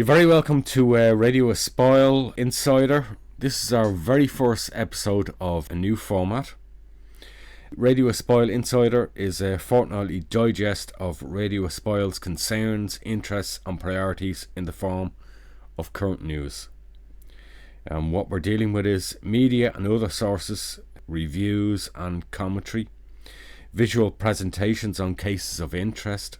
You're very welcome to Radio Espial Insider. This is our very first episode of a new format. Radio Espial Insider is a fortnightly digest of Radio Espial's concerns, interests and priorities in the form of current news. And what we're dealing with is media and other sources, reviews and commentary, visual presentations on cases of interest,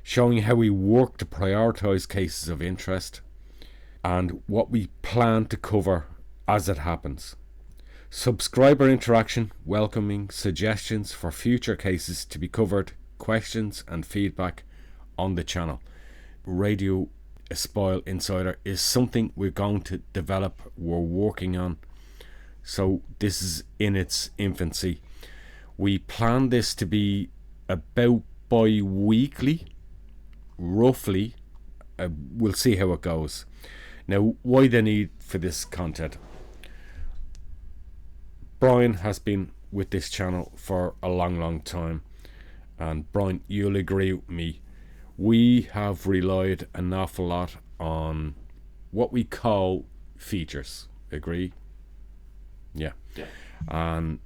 showing how we work to prioritise cases of interest, and what we plan to cover as it happens. Subscriber interaction, welcoming suggestions for future cases to be covered, questions and feedback on the channel. Radio Espial Insider is something we're going to develop, we're working on, so this is in its infancy. We plan this to be about bi-weekly, roughly. We'll see how it goes. Now, why the need for this content? Brian has been with this channel for a long time, and Brian, you'll agree with me, we have relied an awful lot on what we call features. Agree? Yeah. And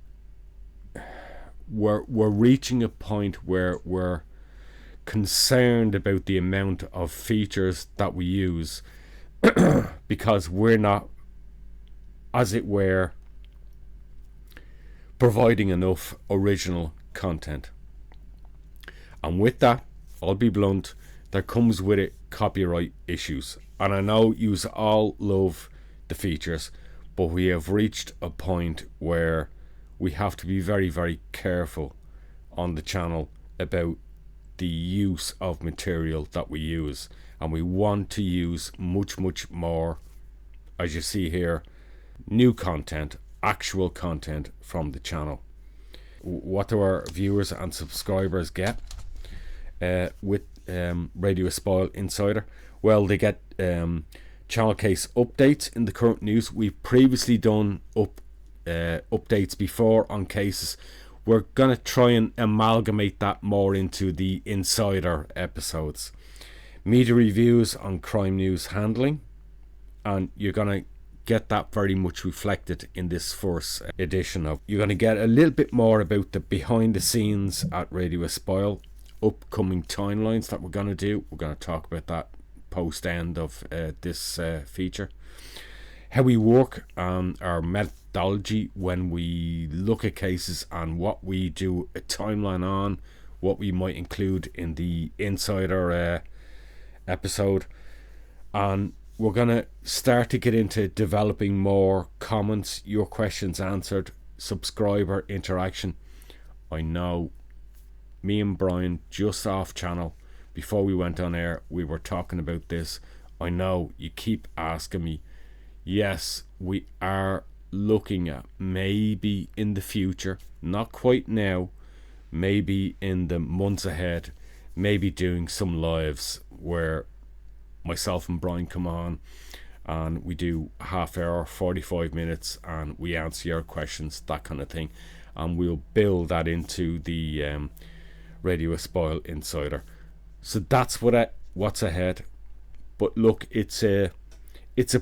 we're reaching a point where we're concerned about the amount of features that we use because we're not, as it were, providing enough original content. And with that, I'll be blunt, there comes with it copyright issues. And I know you all love the features, but we have reached a point where we have to be very, very careful on the channel about the use of material that we use, and we want to use much more, as you see here, new content, actual content from the channel. What do our viewers and subscribers get with Radio Espial Insider? Well, they get channel case updates in the current news. We've previously done updates before on cases. We're going to try and amalgamate that more into the Insider episodes. Media reviews on crime news handling, and you're going to get that very much reflected in this first edition of. You're going to get a little bit more about the behind the scenes at Radio Espial, upcoming timelines that we're going to do. We're going to talk about that post end of this feature. How we work on our methodology when we look at cases, and what we do a timeline on, what we might include in the Insider episode. And we're going to start to get into developing more comments, your questions answered, subscriber interaction. I know me and Brian, just off channel, before we went on air, we were talking about this. I know you keep asking me. Yes, we are looking at maybe in the future, not quite now, maybe in the months ahead, maybe doing some lives where myself and Brian come on and we do half hour, 45 minutes, and we answer your questions, that kind of thing, and we'll build that into the Radio Espial Insider. So that's what's ahead. But look, it's a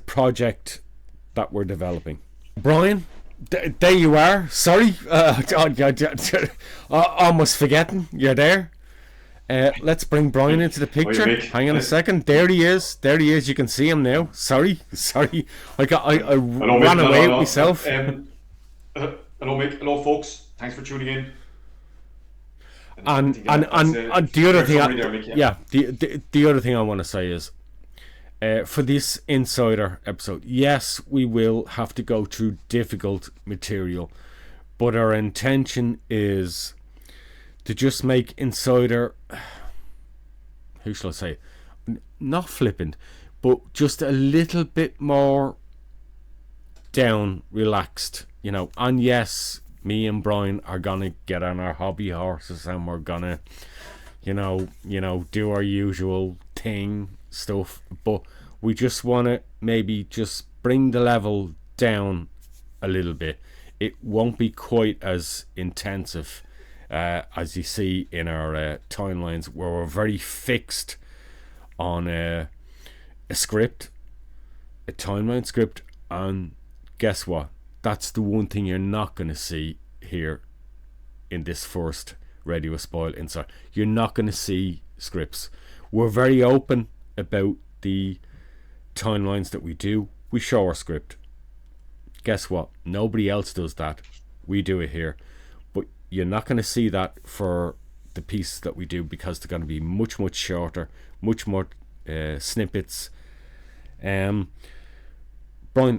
project that we're developing. Brian, there you are. Sorry, almost forgetting you're there. Let's bring Brian into the picture. Hang on a second. There he is. You can see him now. Sorry. I ran away with myself. Hello, Mick. Hello, folks. Thanks for tuning in. And the other thing, the other thing I want to say is, for this Insider episode, yes, we will have to go through difficult material, but our intention is to just make Insider, how shall I say, not flippant, but just a little bit more down, relaxed, and yes, me and Brian are gonna get on our hobby horses and we're gonna do our usual thing stuff, but we just want to maybe just bring the level down a little bit. It won't be quite as intensive as you see in our timelines, where we're very fixed on a a script, a timeline script, and guess what? That's the one thing you're not going to see here in this first Radio Espial Insider. You're not going to see scripts. We're very open about the timelines that we do. We show our script. Guess what? Nobody else does that. We do it here. But you're not going to see that for the pieces that we do, because they're going to be much, much shorter, much more snippets. Brian,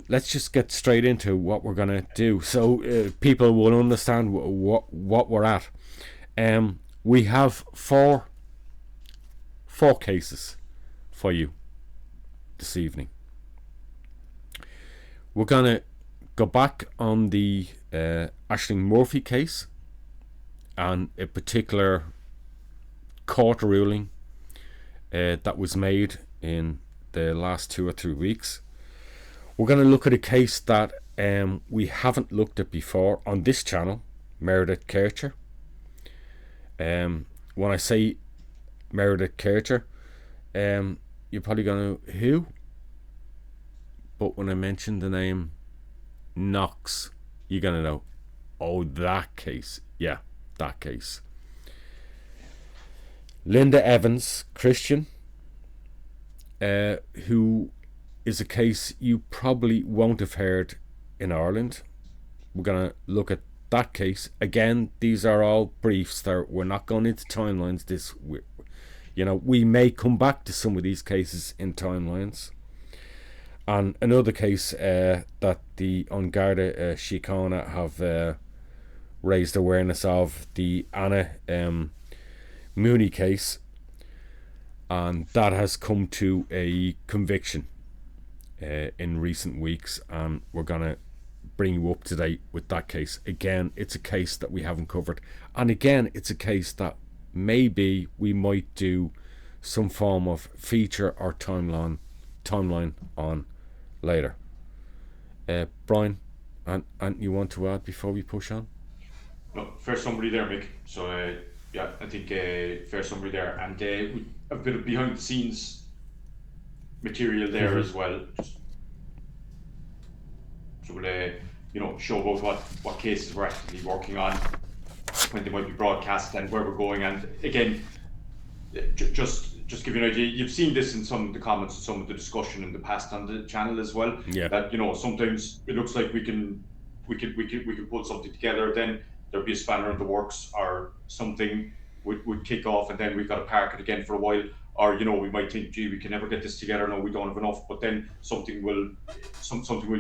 let's just get straight into what we're going to do, so people will understand what we're at. We have four cases for you this evening. We're going to go back on the Ashling Murphy case and a particular court ruling that was made in the last 2 or 3 weeks. We're going to look at a case that we haven't looked at before on this channel, Meredith Kercher. When I say Meredith Kercher, you're probably going to, who? But when I mention the name Knox, you're going to know, oh, that case. Yeah, that case. Linda Evans, Christian, who is a case you probably won't have heard in Ireland. We're going to look at that case. Again, these are all briefs. We're not going into timelines. We may come back to some of these cases in timelines. And another case that the An Garda Síochána have raised awareness of, the Anna Mooney case, and that has come to a conviction in recent weeks, and we're going to bring you up to date with that case. Again, it's a case that we haven't covered, and again, it's a case that maybe we might do some form of feature or timeline on later. Brian, and you want to add before we push on? No, fair summary there, Mick. So yeah, I think fair summary there, and we have a bit of behind the scenes material there as well. So we'll show about what cases we're actively working on, when they might be broadcast, and where we're going. And again, just give you an idea. You've seen this in some of the comments and some of the discussion in the past on the channel as well. Yeah. That sometimes it looks like we can pull something together, then there'll be a spanner in the works, or something would kick off, and then we've got to park it again for a while. Or we might think, gee, we can never get this together. No, we don't have enough. But then something will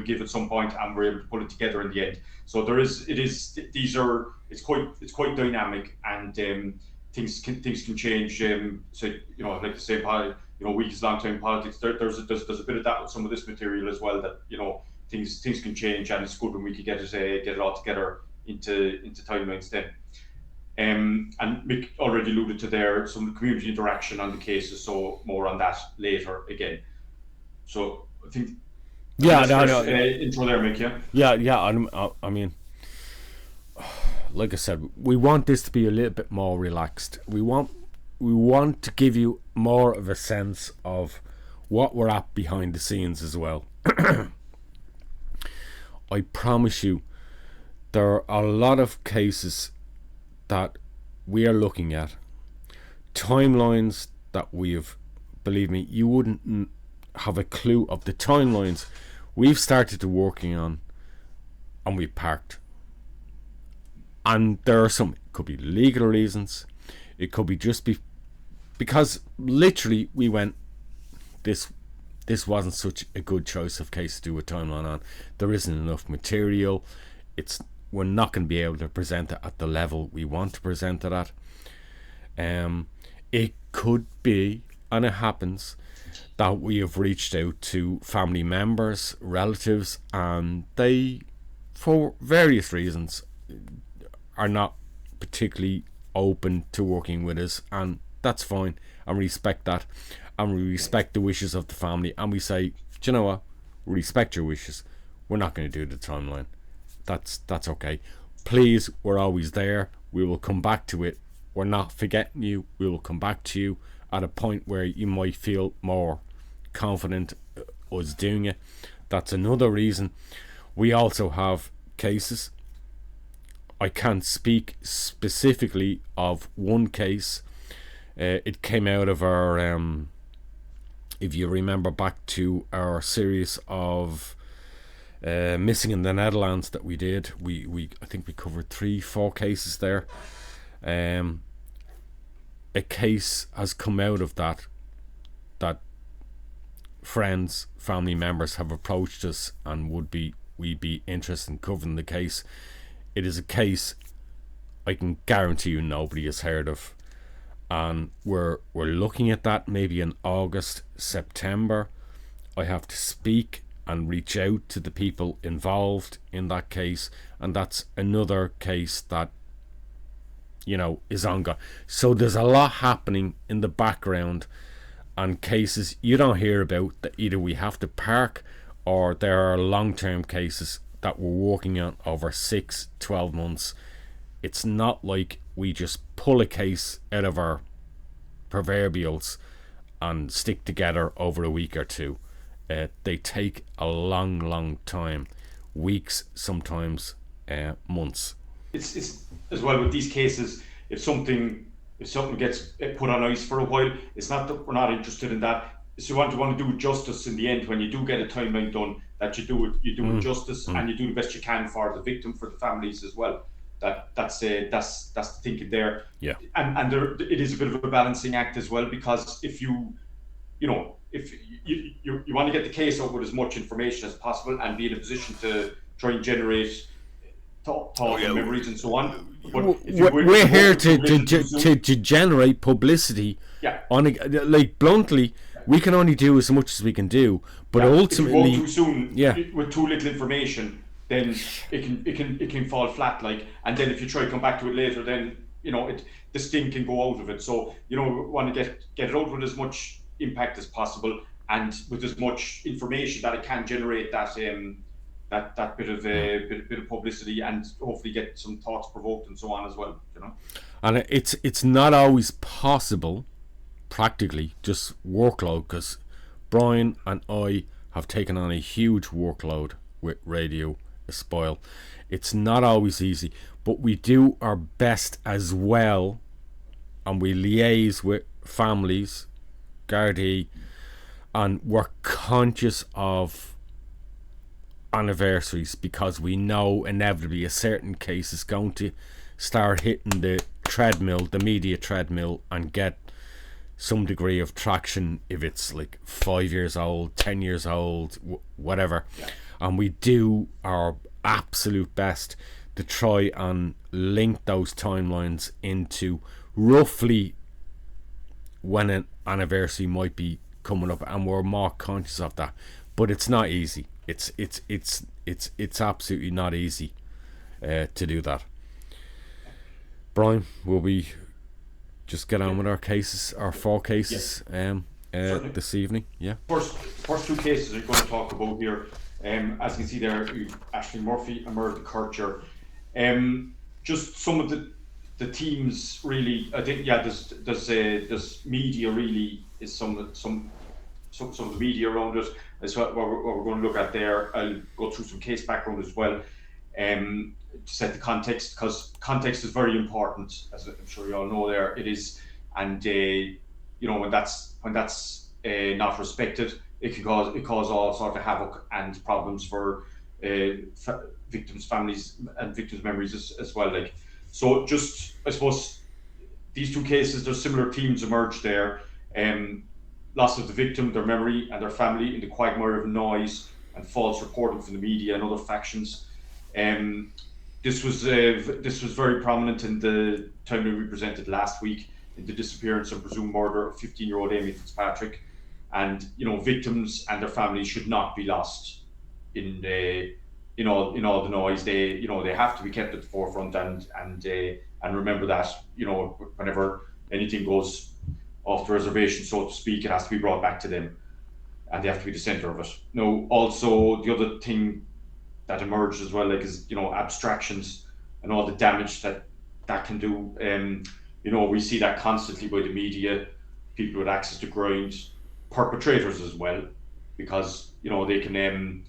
give at some point, and we're able to pull it together in the end. So it's quite dynamic, and things can change. So like the same, week is long time politics. There's a bit of that with some of this material as well. That things can change, and it's good when we can get it all together into timelines then. And Mick already alluded to there some community interaction on the cases, so more on that later again. So I think intro there, Mick. Yeah. I mean, like I said, we want this to be a little bit more relaxed. We want to give you more of a sense of what we're at behind the scenes as well. I promise you, there are a lot of cases that we are looking at, timelines that we have, believe me, you wouldn't have a clue of the timelines we've started to working on, and we parked. And there are some, it could be legal reasons, it could be just because literally we went, this wasn't such a good choice of case to do a timeline on. There isn't enough material. We're not going to be able to present it at the level we want to present it at. It could be, and it happens, that we have reached out to family members, relatives, and they, for various reasons, are not particularly open to working with us, and that's fine, and we respect that, and we respect the wishes of the family, and we say, do you know what, we respect your wishes, we're not going to do the timeline. That's okay. Please, we're always there. We will come back to it. We're not forgetting you. We will come back to you at a point where you might feel more confident us doing it. That's another reason. We also have cases. I can't speak specifically of one case. It came out of our, if you remember back to our series of missing in the Netherlands that we did, we I think we covered 3-4 cases there. A case has come out of that friends, family members have approached us and we'd be interested in covering the case. It is a case I can guarantee you nobody has heard of, and we're looking at that maybe in August, September. I have to speak and reach out to the people involved in that case, and that's another case that, you know, is ongoing. So there's a lot happening in the background, and cases you don't hear about that either we have to park, or there are long-term cases that we're working on over 6-12 months. It's not like we just pull a case out of our proverbials and stick together over a week or two. They take a long time, weeks, sometimes months. It's as well with these cases, if something gets put on ice for a while, it's not that we're not interested in that. So you want to do justice in the end when you do get a timeline done, that you do it justice, and you do the best you can for the victim, for the families as well. That's the thinking there. Yeah. And there, it is a bit of a balancing act as well, because if you want to get the case out with as much information as possible and be in a position to try and generate thoughts and memories and so on. But we're here to generate publicity. Yeah. Like bluntly, we can only do as much as we can do, but ultimately, if you go too soon, with too little information, then it can fall flat. Like, and then if you try to come back to it later, then the sting can go out of it. So we want to get it out with as much impact as possible, and with as much information that it can generate that bit of publicity, and hopefully get some thoughts provoked and so on as well. And it's not always possible, practically, just workload, because Brian and I have taken on a huge workload with Radio Espial. It's not always easy, but we do our best as well, and we liaise with families, Gardaí, and we're conscious of anniversaries, because we know inevitably a certain case is going to start hitting the media treadmill, and get some degree of traction if it's like 5 years old, 10 years old, whatever. Yeah. And we do our absolute best to try and link those timelines into roughly when an anniversary might be coming up, and we're more conscious of that. But it's not easy. It's absolutely not easy to do that. Brian, will we just get on with our cases, our 4 cases, this evening? Yeah. First 2 cases I'm going to talk about here. As you can see there, Ashling Murphy and Meredith Kercher. Just some of the teams really. I think there's media really is some of the media around it. That's what we're going to look at there. I'll go through some case background as well, to set the context, because context is very important, as I'm sure you all know. There it is, and when that's not respected, it can cause all sort of havoc and problems for victims' families and victims' memories as well. Like, so just, I suppose, these 2 cases, there's similar themes emerged there. Loss of the victim, their memory, and their family in the quagmire of noise and false reporting from the media and other factions. This was very prominent in the time we presented last week, in the disappearance and presumed murder of 15-year-old Amy Fitzpatrick. And victims and their families should not be lost in all the noise. They have to be kept at the forefront, and remember that whenever anything goes off the reservation, so to speak, it has to be brought back to them, and they have to be the centre of it. Now, also the other thing that emerged as well, like, is abstractions and all the damage that can do. We see that constantly by the media, people with access to grind, perpetrators as well, because they can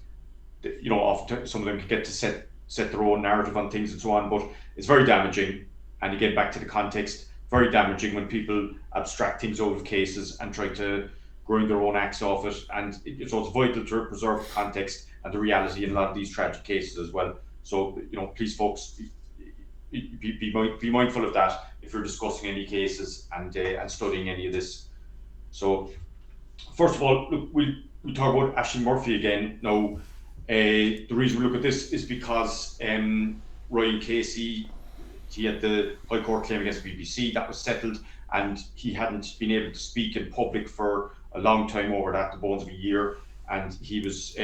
often some of them can get to set their own narrative on things and so on. But it's very damaging, and again back to the context, very damaging when people abstract things out of cases and try to grind their own axe off it. And so it's vital to preserve context and the reality in a lot of these tragic cases as well. So please, folks, be mindful of that if you're discussing any cases and studying any of this. So first of all, look, we talk about Ashling Murphy again. Now, the reason we look at this is because Ryan Casey, he had the High Court claim against the BBC that was settled, and he hadn't been able to speak in public for a long time over that, the bones of a year, and he was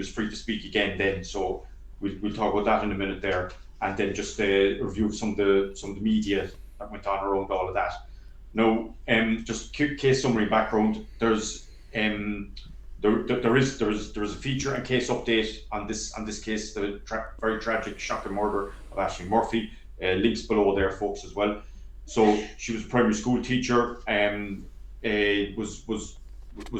free to speak again then. So we'll talk about that in a minute there, and then just a review of some of the media that went on around all of that. Now, just quick case summary background. There is a feature and case update on this case, the very tragic, shocking murder of Ashling Murphy. Links below there, folks, as well. So she was a primary school teacher, was a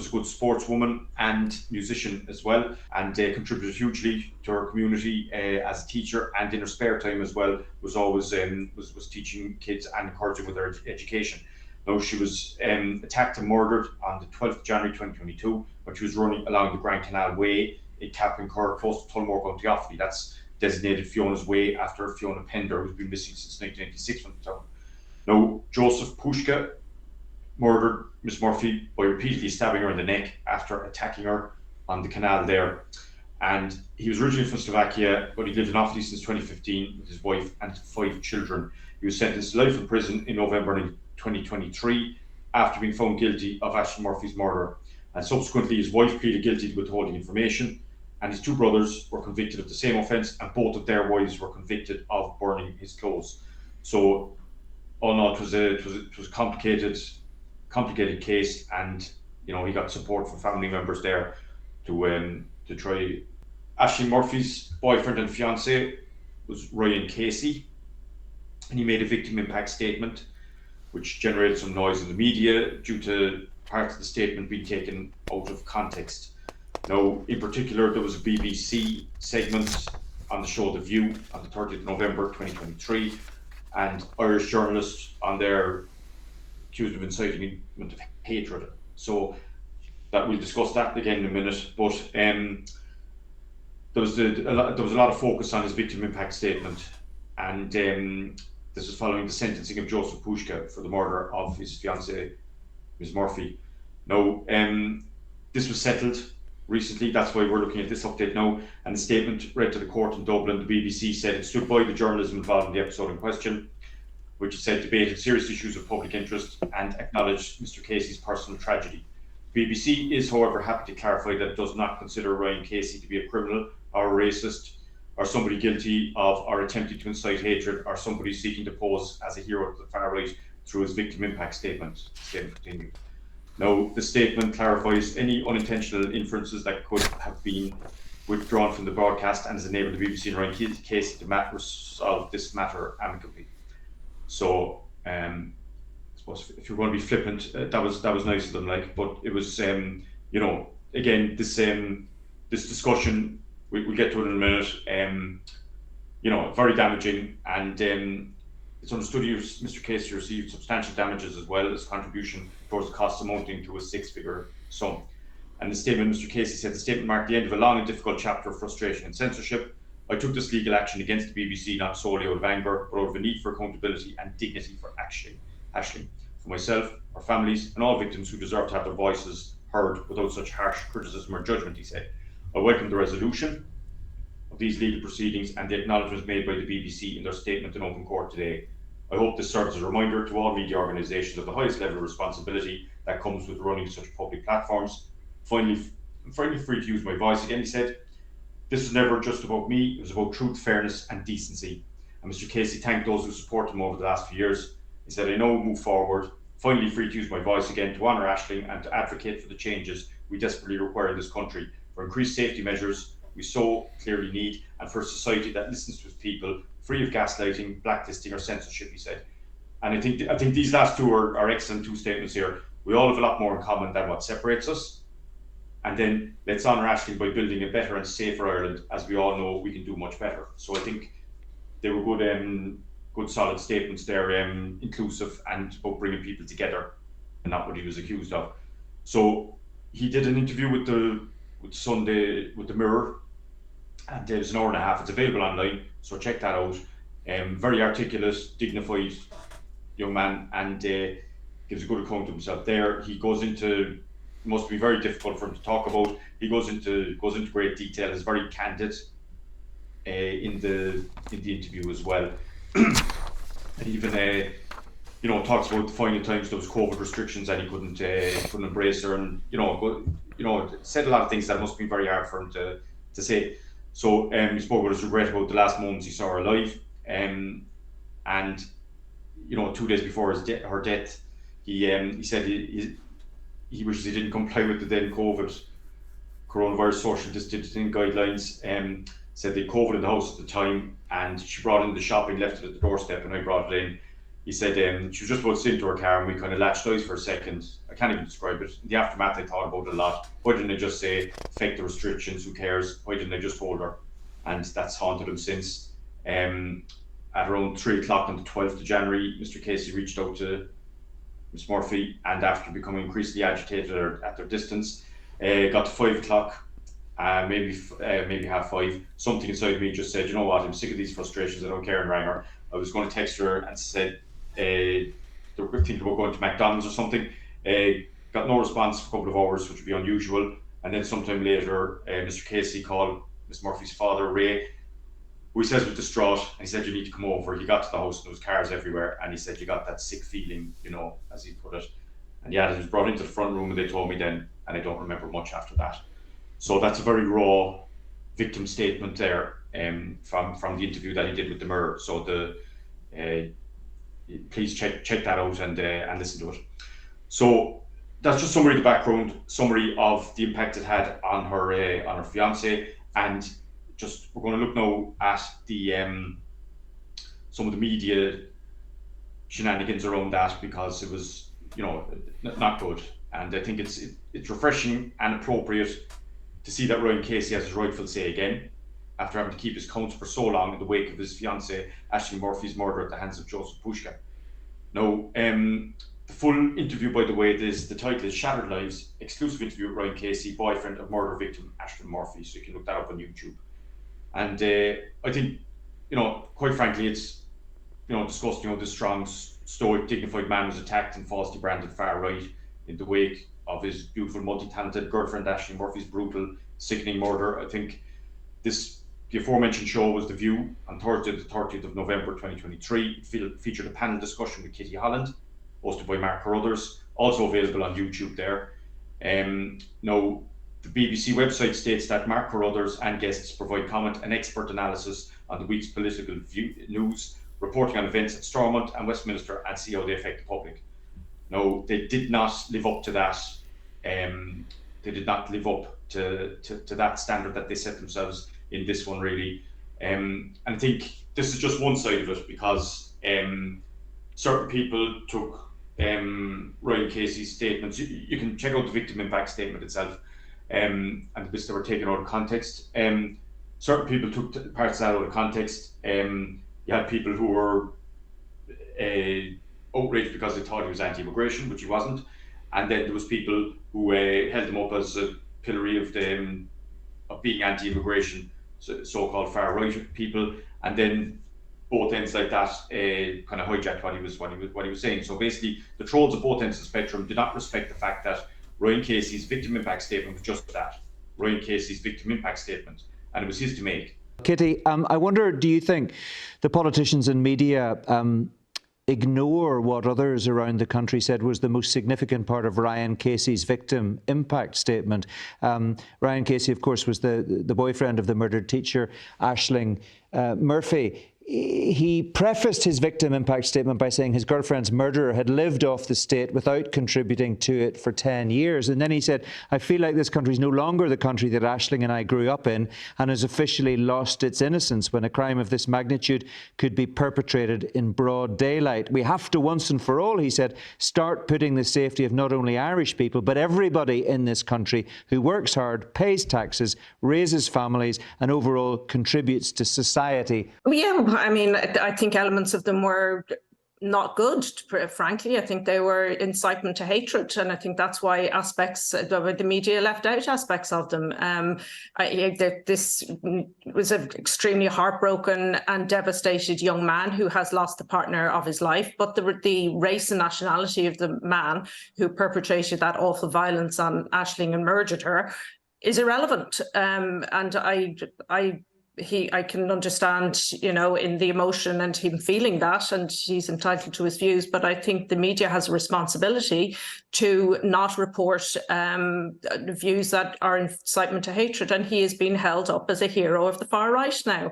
good sportswoman and musician as well, and contributed hugely to her community as a teacher, and in her spare time as well was always was teaching kids and encouraging with their education. Now, she was attacked and murdered on the 12th of January 2022 when she was running along the Grand Canal Way in Cappincur, close to Tullamore, County Offaly. That's designated Fiona's Way after Fiona Pender, who's been missing since 1996 from the town. Now, Joseph Pushka murdered Miss Murphy by repeatedly stabbing her in the neck after attacking her on the canal there. And he was originally from Slovakia, but he lived in Offaly since 2015 with his wife and 5 children. He was sentenced to life in prison in November 2023 after being found guilty of Ashling Murphy's murder. And subsequently, his wife pleaded guilty to withholding information, and his 2 brothers were convicted of the same offence, and both of their wives were convicted of burning his clothes. So, all in all, it was a complicated case, and he got support from family members there to try. Ashling Murphy's boyfriend and fiance was Ryan Casey, and he made a victim impact statement, which generated some noise in the media due to parts of the statement being taken out of context. Now, in particular, there was a BBC segment on the show The View on the 30th of November 2023, and Irish journalists on there accused of inciting of hatred. So that we'll discuss that again in a minute. But there was a lot of focus on his victim impact statement, and this is following the sentencing of Joseph Pushka for the murder of his fiancée, Ms. Murphy. Now, this was settled recently. That's why we're looking at this update now. And the statement read to the court in Dublin, the BBC said it stood by the journalism involved in the episode in question, which it said debated serious issues of public interest and acknowledged Mr. Casey's personal tragedy. The BBC is, however, happy to clarify that it does not consider Ryan Casey to be a criminal or a racist, or somebody guilty of or attempting to incite hatred, or somebody seeking to pose as a hero to the far right through his victim impact statement. Continued. Now, the statement clarifies any unintentional inferences that could have been withdrawn from the broadcast, and has enabled the BBC and Ryan Casey to resolve this matter amicably. So, I suppose if you're going to be flippant, that was nice of them, but it was, again, this discussion, we'll get to it in a minute, very damaging, and it's understood Mr. Casey received substantial damages as well as contribution towards the costs amounting to a 6-figure sum. And the statement, Mr. Casey said, the statement marked the end of a long and difficult chapter of frustration and censorship. I took this legal action against the BBC not solely out of anger, but out of a need for accountability and dignity for Ashling, for myself, our families, and all victims who deserve to have their voices heard without such harsh criticism or judgment, he said. I welcome the resolution of these legal proceedings and the acknowledgements made by the BBC in their statement in open court today. I hope this serves as a reminder to all media organisations of the highest level of responsibility that comes with running such public platforms. Finally, I'm finally free to use my voice again, he said. This was never just about me, it was about truth, fairness and decency. And Mr. Casey thanked those who supported him over the last few years. He said, I know move forward, finally free to use my voice again to honour Ashling and to advocate for the changes we desperately require in this country, for increased safety measures we so clearly need, and for a society that listens to its people, free of gaslighting, blacklisting or censorship, he said. And I think these last two are excellent 2 statements here. We all have a lot more in common than what separates us. And then let's honour Ashling by building a better and safer Ireland. As we all know, we can do much better. So I think they were good solid statements there, inclusive and about bringing people together, and not what he was accused of. So he did an interview with Sunday with the Mirror, and it was an hour and a half. It's available online, so check that out. Very articulate, dignified young man, and gives a good account of himself there. He goes into, must be very difficult for him to talk about. He goes into great detail. Is very candid in the interview as well. And even talks about the final times there was COVID restrictions and he couldn't embrace her, and said a lot of things that must be very hard for him to say. So he spoke about his regret about the last moments he saw her alive, and 2 days before her death, he said he wishes he didn't comply with the then coronavirus social distancing guidelines. Said they COVID in the house at the time, and she brought in the shopping, left it at the doorstep, and I brought it in. He said she was just about to sit into her car, and we kind of latched eyes for a second. I can't even describe it. In the aftermath, I thought about it a lot. Why didn't I just say, affect the restrictions, who cares? Why didn't I just hold her? And that's haunted him since. At around 3 o'clock on the 12th of January, Mr. Casey reached out to Miss Murphy, and after becoming increasingly agitated at their distance, got to 5 o'clock, maybe 5:30, something inside me just said, you know what, I'm sick of these frustrations, I don't care, and rang her. I was going to text her and said they were thinking about going to McDonald's or something. Got no response for a couple of hours, which would be unusual, and then sometime later, Mr. Casey called Miss Murphy's father, Ray, who he says was distraught, and he said, you need to come over. He got to the house and there was cars everywhere, and he said, you got that sick feeling, as he put it. And yeah, he was brought into the front room, and they told me then, and I don't remember much after that. So that's a very raw victim statement there, from the interview that he did with the Mirror. So please check that out and listen to it. So that's just summary of the background, summary of the impact it had on her fiance, and just we're going to look now at the some of the media shenanigans around that, because it was not good, and I think it's refreshing and appropriate to see that Ryan Casey has his rightful say again, after having to keep his counsel for so long in the wake of his fiancée Ashling Murphy's murder at the hands of Joseph Pushka. Now, the full interview, by the way, the title is Shattered Lives, exclusive interview with Ryan Casey, boyfriend of murder victim Ashling Murphy, so you can look that up on YouTube. And I think, quite frankly, it's, discussing this strong, stoic, dignified man was attacked and falsely branded far right in the wake of his beautiful, multi-talented girlfriend Ashling Murphy's brutal, sickening murder. I think the aforementioned show was The View on Thursday, the 30th of November 2023. It featured a panel discussion with Kitty Holland, hosted by Mark Carruthers, also available on YouTube there. Now, the BBC website states that Mark Carruthers and guests provide comment and expert analysis on the week's political news, reporting on events at Stormont and Westminster, and see how they affect the public. No, they did not live up to that. They did not live up to that standard that they set themselves in this one, really. And I think this is just one side of it, because certain people took Ryan Casey's statements. You can check out the victim impact statement itself, and the bits that were taken out of context. Certain people took parts of that out of context. You had people who were outraged because they thought he was anti-immigration, which he wasn't, and then there was people who held him up as a pillory of being anti-immigration, so-called far-right people, and then both ends like that kind of hijacked what he was saying. So basically, the trolls of both ends of the spectrum did not respect the fact that Ryan Casey's victim impact statement was just that, Ryan Casey's victim impact statement, and it was his to make. Kitty, I wonder, do you think the politicians and media ignore what others around the country said was the most significant part of Ryan Casey's victim impact statement? Ryan Casey, of course, was the boyfriend of the murdered teacher, Ashling Murphy. he prefaced his victim impact statement by saying his girlfriend's murderer had lived off the state without contributing to it for 10 years. And then he said, I feel like this country is no longer the country that Ashling and I grew up in and has officially lost its innocence when a crime of this magnitude could be perpetrated in broad daylight. We have to once and for all, he said, start putting the safety of not only Irish people, but everybody in this country who works hard, pays taxes, raises families, and overall contributes to society. Yeah, I mean, I think elements of them were not good, frankly. I think they were incitement to hatred, and I think that's why the media left out aspects of them. This was an extremely heartbroken and devastated young man who has lost the partner of his life, but the race and nationality of the man who perpetrated that awful violence on Ashling and murdered her is irrelevant. And I can understand, in the emotion and him feeling that, and he's entitled to his views. But I think the media has a responsibility to not report views that are incitement to hatred. And he is being held up as a hero of the far right now.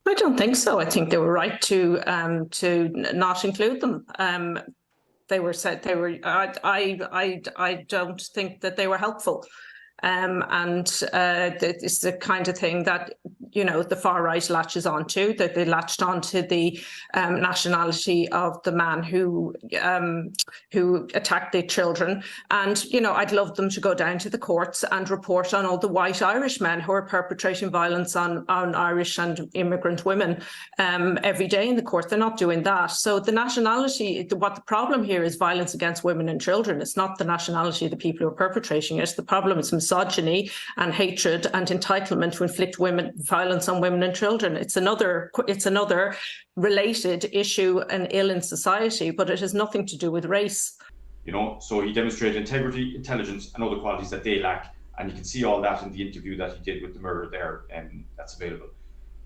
I don't think so. I think they were right to not include them. They were said they were. I don't think that they were helpful. It's the kind of thing that, the far right latches onto, that they latched onto the nationality of the man who attacked the children. And, I'd love them to go down to the courts and report on all the white Irish men who are perpetrating violence on Irish and immigrant women every day in the court. They're not doing that. So the nationality, what the problem here is violence against women and children. It's not the nationality of the people who are perpetrating it. The problem is misogyny and hatred and entitlement to inflict violence on women and children. It's another related issue and ill in society, but it has nothing to do with race. So he demonstrated integrity, intelligence, and other qualities that they lack, and you can see all that in the interview that he did with the murderer there, and that's available.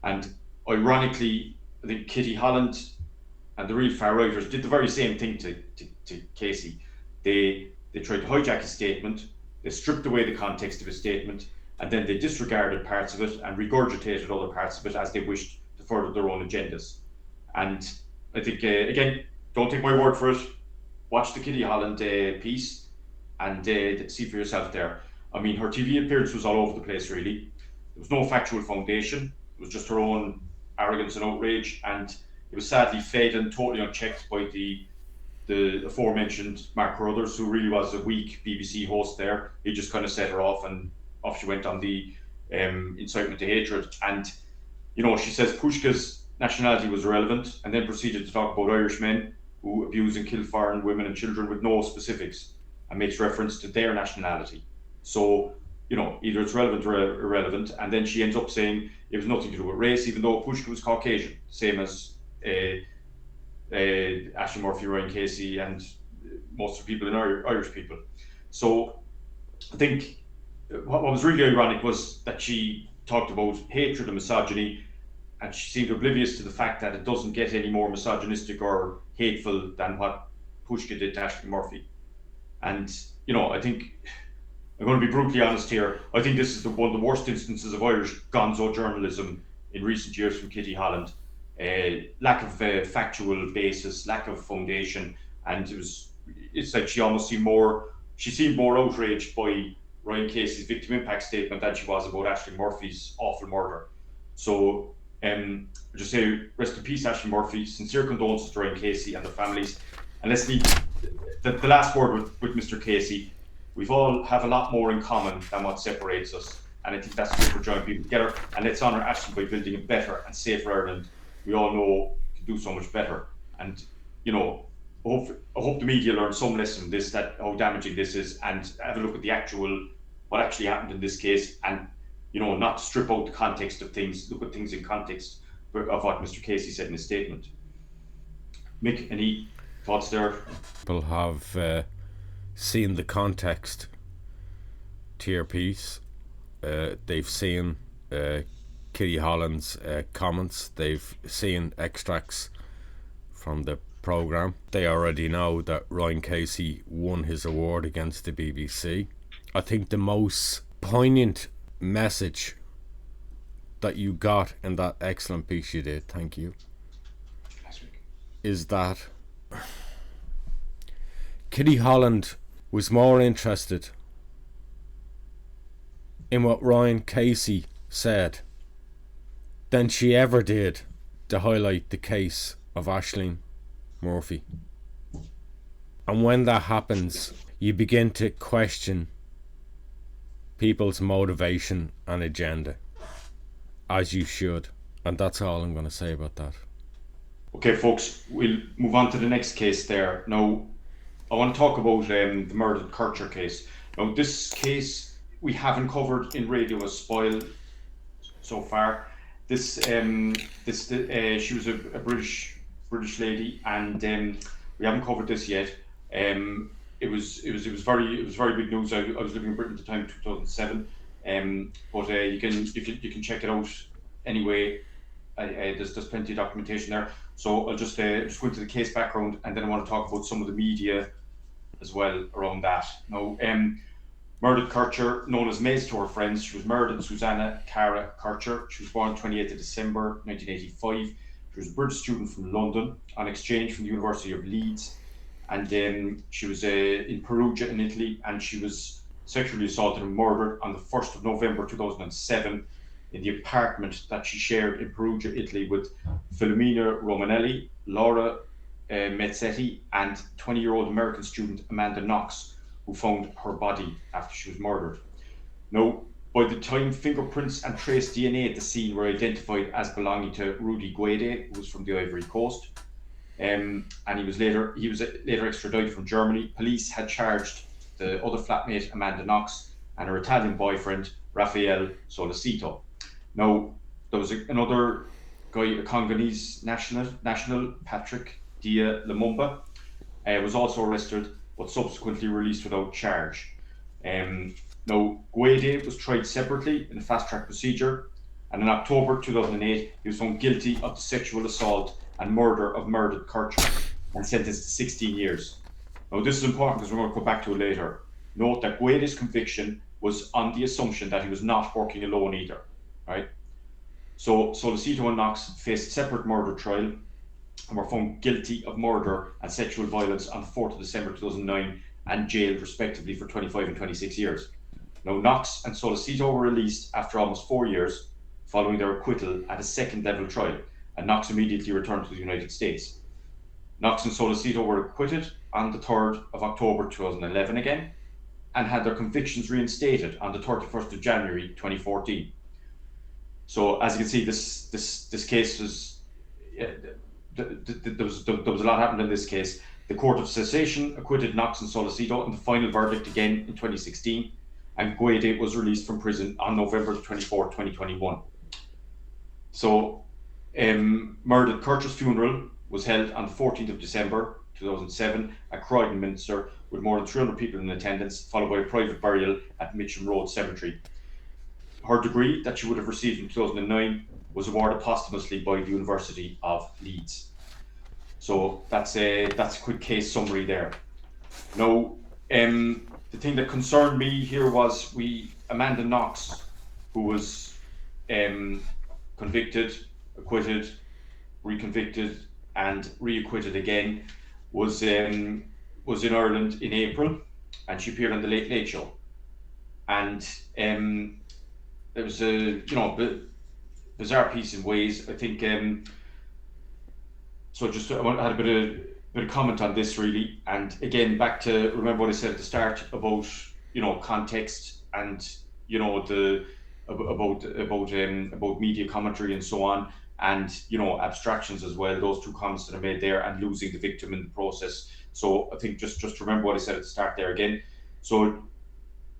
And ironically, I think Kitty Holland and the real far righters did the very same thing to Casey. They tried to hijack his statement. They stripped away the context of his statement, and then they disregarded parts of it and regurgitated other parts of it as they wished to further their own agendas. And I think, again, don't take my word for it. Watch the Kitty Holland piece and see for yourself there. I mean, her TV appearance was all over the place, really. There was no factual foundation. It was just her own arrogance and outrage, and it was sadly fed and totally unchecked by the aforementioned Mark Carruthers, who really was a weak BBC host there. He just kind of set her off, and off she went on the incitement to hatred. And, she says Pushka's nationality was irrelevant, and then proceeded to talk about Irish men who abuse and kill foreign women and children with no specifics, and makes reference to their nationality. So, either it's relevant or irrelevant. And then she ends up saying it was nothing to do with race, even though Pushka was Caucasian, same as Ashling Murphy, Ryan Casey, and most of the people in Irish people. So I think what was really ironic was that she talked about hatred and misogyny, and she seemed oblivious to the fact that it doesn't get any more misogynistic or hateful than what Pushka did to Ashling Murphy. And, I think, I'm going to be brutally honest here, I think this is one of the worst instances of Irish gonzo journalism in recent years from Kitty Holland. Lack of factual basis, lack of foundation, and it's like she seemed more outraged by Ryan Casey's victim impact statement than she was about Ashling Murphy's awful murder. So I just say rest in peace, Ashling Murphy. Sincere condolences to Ryan Casey and the families. And let's leave the last word with Mr. Casey. We've all have a lot more in common than what separates us, and I think that's what we're joining people together. And let's honour Ashling by building a better and safer Ireland. We all know can do so much better, and I hope the media learn some lesson from this, that how damaging this is, and have a look at what actually happened in this case, and not strip out the context of things. Look at things in context of what Mr. Casey said in his statement. Mick, any thoughts there? People have seen the context to your piece. They've seen Kitty Holland's comments. They've seen extracts from the programme. They already know that Ryan Casey won his award against the BBC. I think the most poignant message that you got in that excellent piece you did, thank you, is that Kitty Holland was more interested in what Ryan Casey said than she ever did to highlight the case of Ashling Murphy. And when that happens, you begin to question people's motivation and agenda, as you should. And that's all I'm going to say about that. Okay, folks, we'll move on to the next case there. Now, I want to talk about the Meredith Kercher case. Now, this case we haven't covered in Radio Espial so far. She was a British lady, and we haven't covered this yet. It was very big news. I was living in Britain at the time, 2007. But you can check it out anyway. There's plenty of documentation there. So I'll just go into the case background, and then I want to talk about some of the media as well around that. Now, Meredith Kercher, known as Maze to her friends, she was Meredith Susanna Cara Kercher. She was born 28th of December 1985. She was a British student from London on exchange from the University of Leeds, and she was in Perugia in Italy, and she was sexually assaulted and murdered on the 1st of November 2007 in the apartment that she shared in Perugia, Italy, with Filomena Romanelli, Laura Mezzetti, and 20-year-old American student Amanda Knox, who found her body after she was murdered. Now, by the time fingerprints and trace DNA at the scene were identified as belonging to Rudy Guede, who was from the Ivory Coast, and he was later extradited from Germany. Police had charged the other flatmate, Amanda Knox, and her Italian boyfriend, Raffaele Solicito. Now, there was another guy, a Congolese national, Patrick Dia Lumumba, was also arrested, but subsequently released without charge. Now, Guede was tried separately in a fast-track procedure, and in October 2008, he was found guilty of the sexual assault and murder of Meredith Kercher and sentenced to 16 years. Now, this is important because we're going to go back to it later. Note that Guede's conviction was on the assumption that he was not working alone either, right? So Solicito and Knox faced separate murder trial and were found guilty of murder and sexual violence on 4th of December 2009 and jailed respectively for 25 and 26 years. Now, Knox and Solicito were released after almost 4 years following their acquittal at a second level trial, and Knox immediately returned to the United States. Knox and Solicito were acquitted on the 3rd of October 2011 again, and had their convictions reinstated on the 31st of January 2014. So as you can see, this case was, there was a lot happened in this case. The Court of Cassation acquitted Knox and Solicito in the final verdict again in 2016, and Guede was released from prison on November 24, 2021. So Meredith Kercher's funeral was held on the 14th of December 2007 at Croydon Minster, with more than 300 people in attendance, followed by a private burial at Mitcham Road Cemetery. Her degree that she would have received in 2009 was awarded posthumously by the University of Leeds. So that's a quick case summary there. Now, the thing that concerned me here was Amanda Knox, who was convicted, acquitted, reconvicted, and reacquitted again, was in Ireland in April, and she appeared on the Late Late Show, and there was a bizarre piece in ways. I think so. Just I had a bit of comment on this really, and again back to remember what I said at the start about context and about media commentary and so on, and abstractions as well. Those two comments that I made there, and losing the victim in the process. So I think just remember what I said at the start there again. So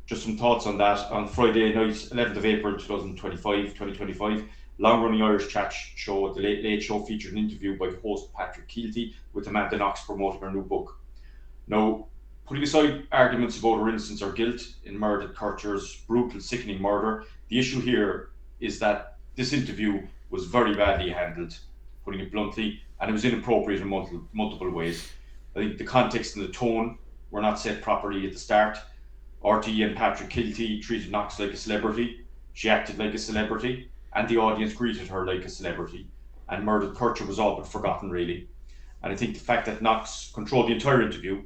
just some thoughts on that. On Friday night, 11th of April 2025, long-running Irish chat show, The Late Late Show, featured an interview by host Patrick Keelty with Amanda Knox promoting her new book. Now, putting aside arguments about her innocence or guilt in Meredith Kercher's brutal, sickening murder, the issue here is that this interview was very badly handled, putting it bluntly, and it was inappropriate in multiple ways. I think the context and the tone were not set properly at the start. RTE and Patrick Keelty treated Knox like a celebrity. She acted like a celebrity, and the audience greeted her like a celebrity. And Meredith Kercher was all but forgotten, really. And I think the fact that Knox controlled the entire interview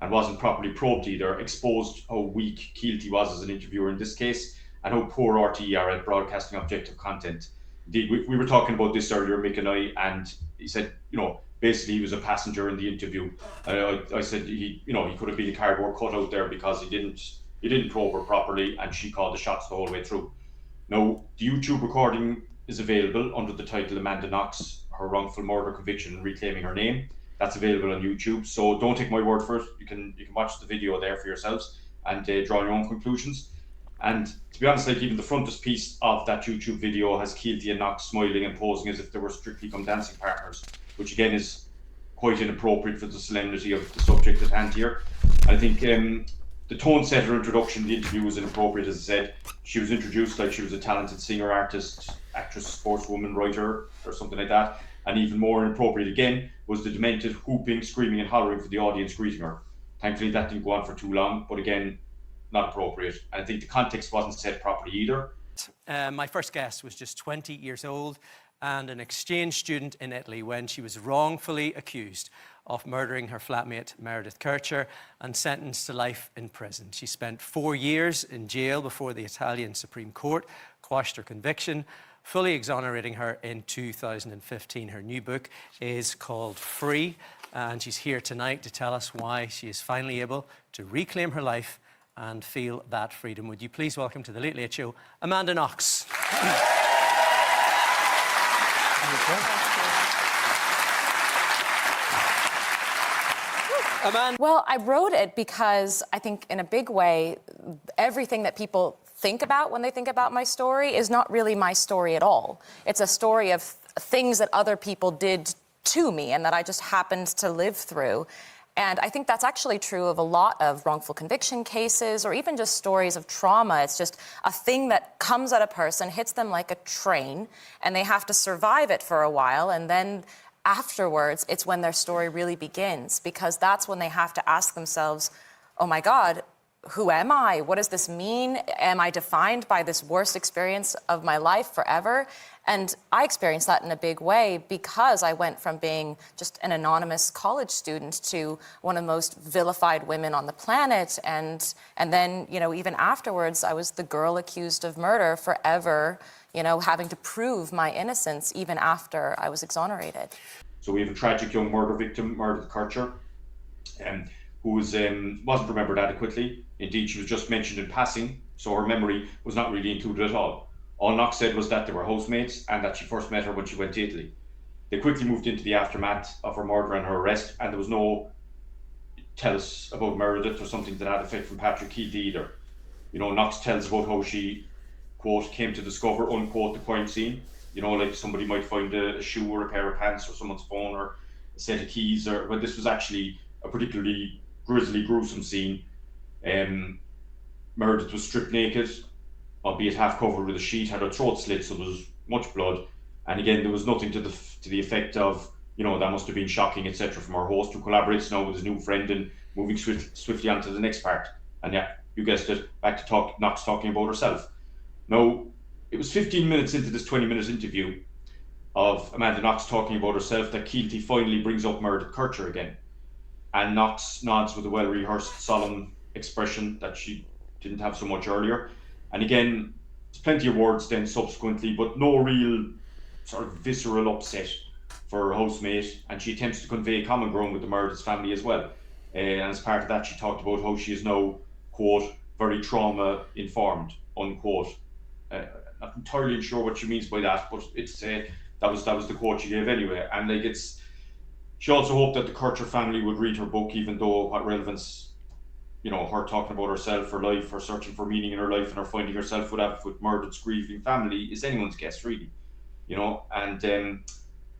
and wasn't properly probed either exposed how weak Keelty was as an interviewer in this case, and how poor RTE are at broadcasting objective content. Indeed, we were talking about this earlier, Mick and I, and he said, basically he was a passenger in the interview. I said he could have been a cardboard cutout there because he didn't probe her properly, and she called the shots the whole way through. Now, the YouTube recording is available under the title Amanda Knox, her wrongful murder conviction and reclaiming her name. That's available on YouTube. So don't take my word for it. You can watch the video there for yourselves and draw your own conclusions. And to be honest, even the frontispiece of that YouTube video has Keelty and Knox smiling and posing as if they were strictly come dancing partners, which again is quite inappropriate for the solemnity of the subject at hand here. I think the tone setter introduction in the interview was inappropriate, as I said. She was introduced like she was a talented singer, artist, actress, sportswoman, writer, or something like that. And even more inappropriate again was the demented whooping, screaming and hollering for the audience greeting her. Thankfully that didn't go on for too long, but again, not appropriate. And I think the context wasn't set properly either. My first guest was just 20 years old and an exchange student in Italy when she was wrongfully accused of murdering her flatmate Meredith Kercher and sentenced to life in prison. She spent 4 years in jail before the Italian Supreme Court quashed her conviction, fully exonerating her in 2015. Her new book is called Free, and she's here tonight to tell us why she is finally able to reclaim her life and feel that freedom. Would you please welcome to the Late Late Show, Amanda Knox. Amanda. Well, I wrote it because I think in a big way, everything that people think about when they think about my story is not really my story at all. It's a story of things that other people did to me and that I just happened to live through. And I think that's actually true of a lot of wrongful conviction cases or even just stories of trauma. It's just a thing that comes at a person, hits them like a train, and they have to survive it for a while. And then afterwards, it's when their story really begins, because that's when they have to ask themselves, oh my God, who am I? What does this mean? Am I defined by this worst experience of my life forever? And I experienced that in a big way because I went from being just an anonymous college student to one of the most vilified women on the planet. And then, even afterwards, I was the girl accused of murder forever, having to prove my innocence even after I was exonerated. So we have a tragic young murder victim, Meredith Kercher, who wasn't remembered adequately. Indeed, she was just mentioned in passing, so her memory was not really included at all. All Knox said was that they were housemates and that she first met her when she went to Italy. They quickly moved into the aftermath of her murder and her arrest, and there was no tell us about Meredith or something to that effect from Patrick Keelty either. Knox tells about how she, quote, came to discover, unquote, the crime scene. Like somebody might find a shoe or a pair of pants or someone's phone or a set of keys, but this was actually a particularly grisly, gruesome scene. Meredith was stripped naked, albeit half covered with a sheet, had her throat slit, so there was much blood. And again, there was nothing to the effect of, that must have been shocking, etc., from our host, who collaborates now with his new friend and moving swiftly on to the next part. And yeah, you guessed it, back to Knox talking about herself. Now, it was 15 minutes into this 20-minute interview of Amanda Knox talking about herself that Keelty finally brings up Meredith Kercher again. And Knox nods with a well-rehearsed, solemn expression that she didn't have so much earlier. And again, there's plenty of words then subsequently, but no real sort of visceral upset for her housemate. And she attempts to convey common ground with the Meredith's family as well. And as part of that, she talked about how she is now, quote, very trauma-informed, unquote. Not entirely sure what she means by that, but it's that was the quote she gave anyway. And she also hoped that the Kercher family would read her book, even though what relevance, her talking about herself, her life, her searching for meaning in her life, and her finding herself would have with Meredith's grieving family is anyone's guess, really. And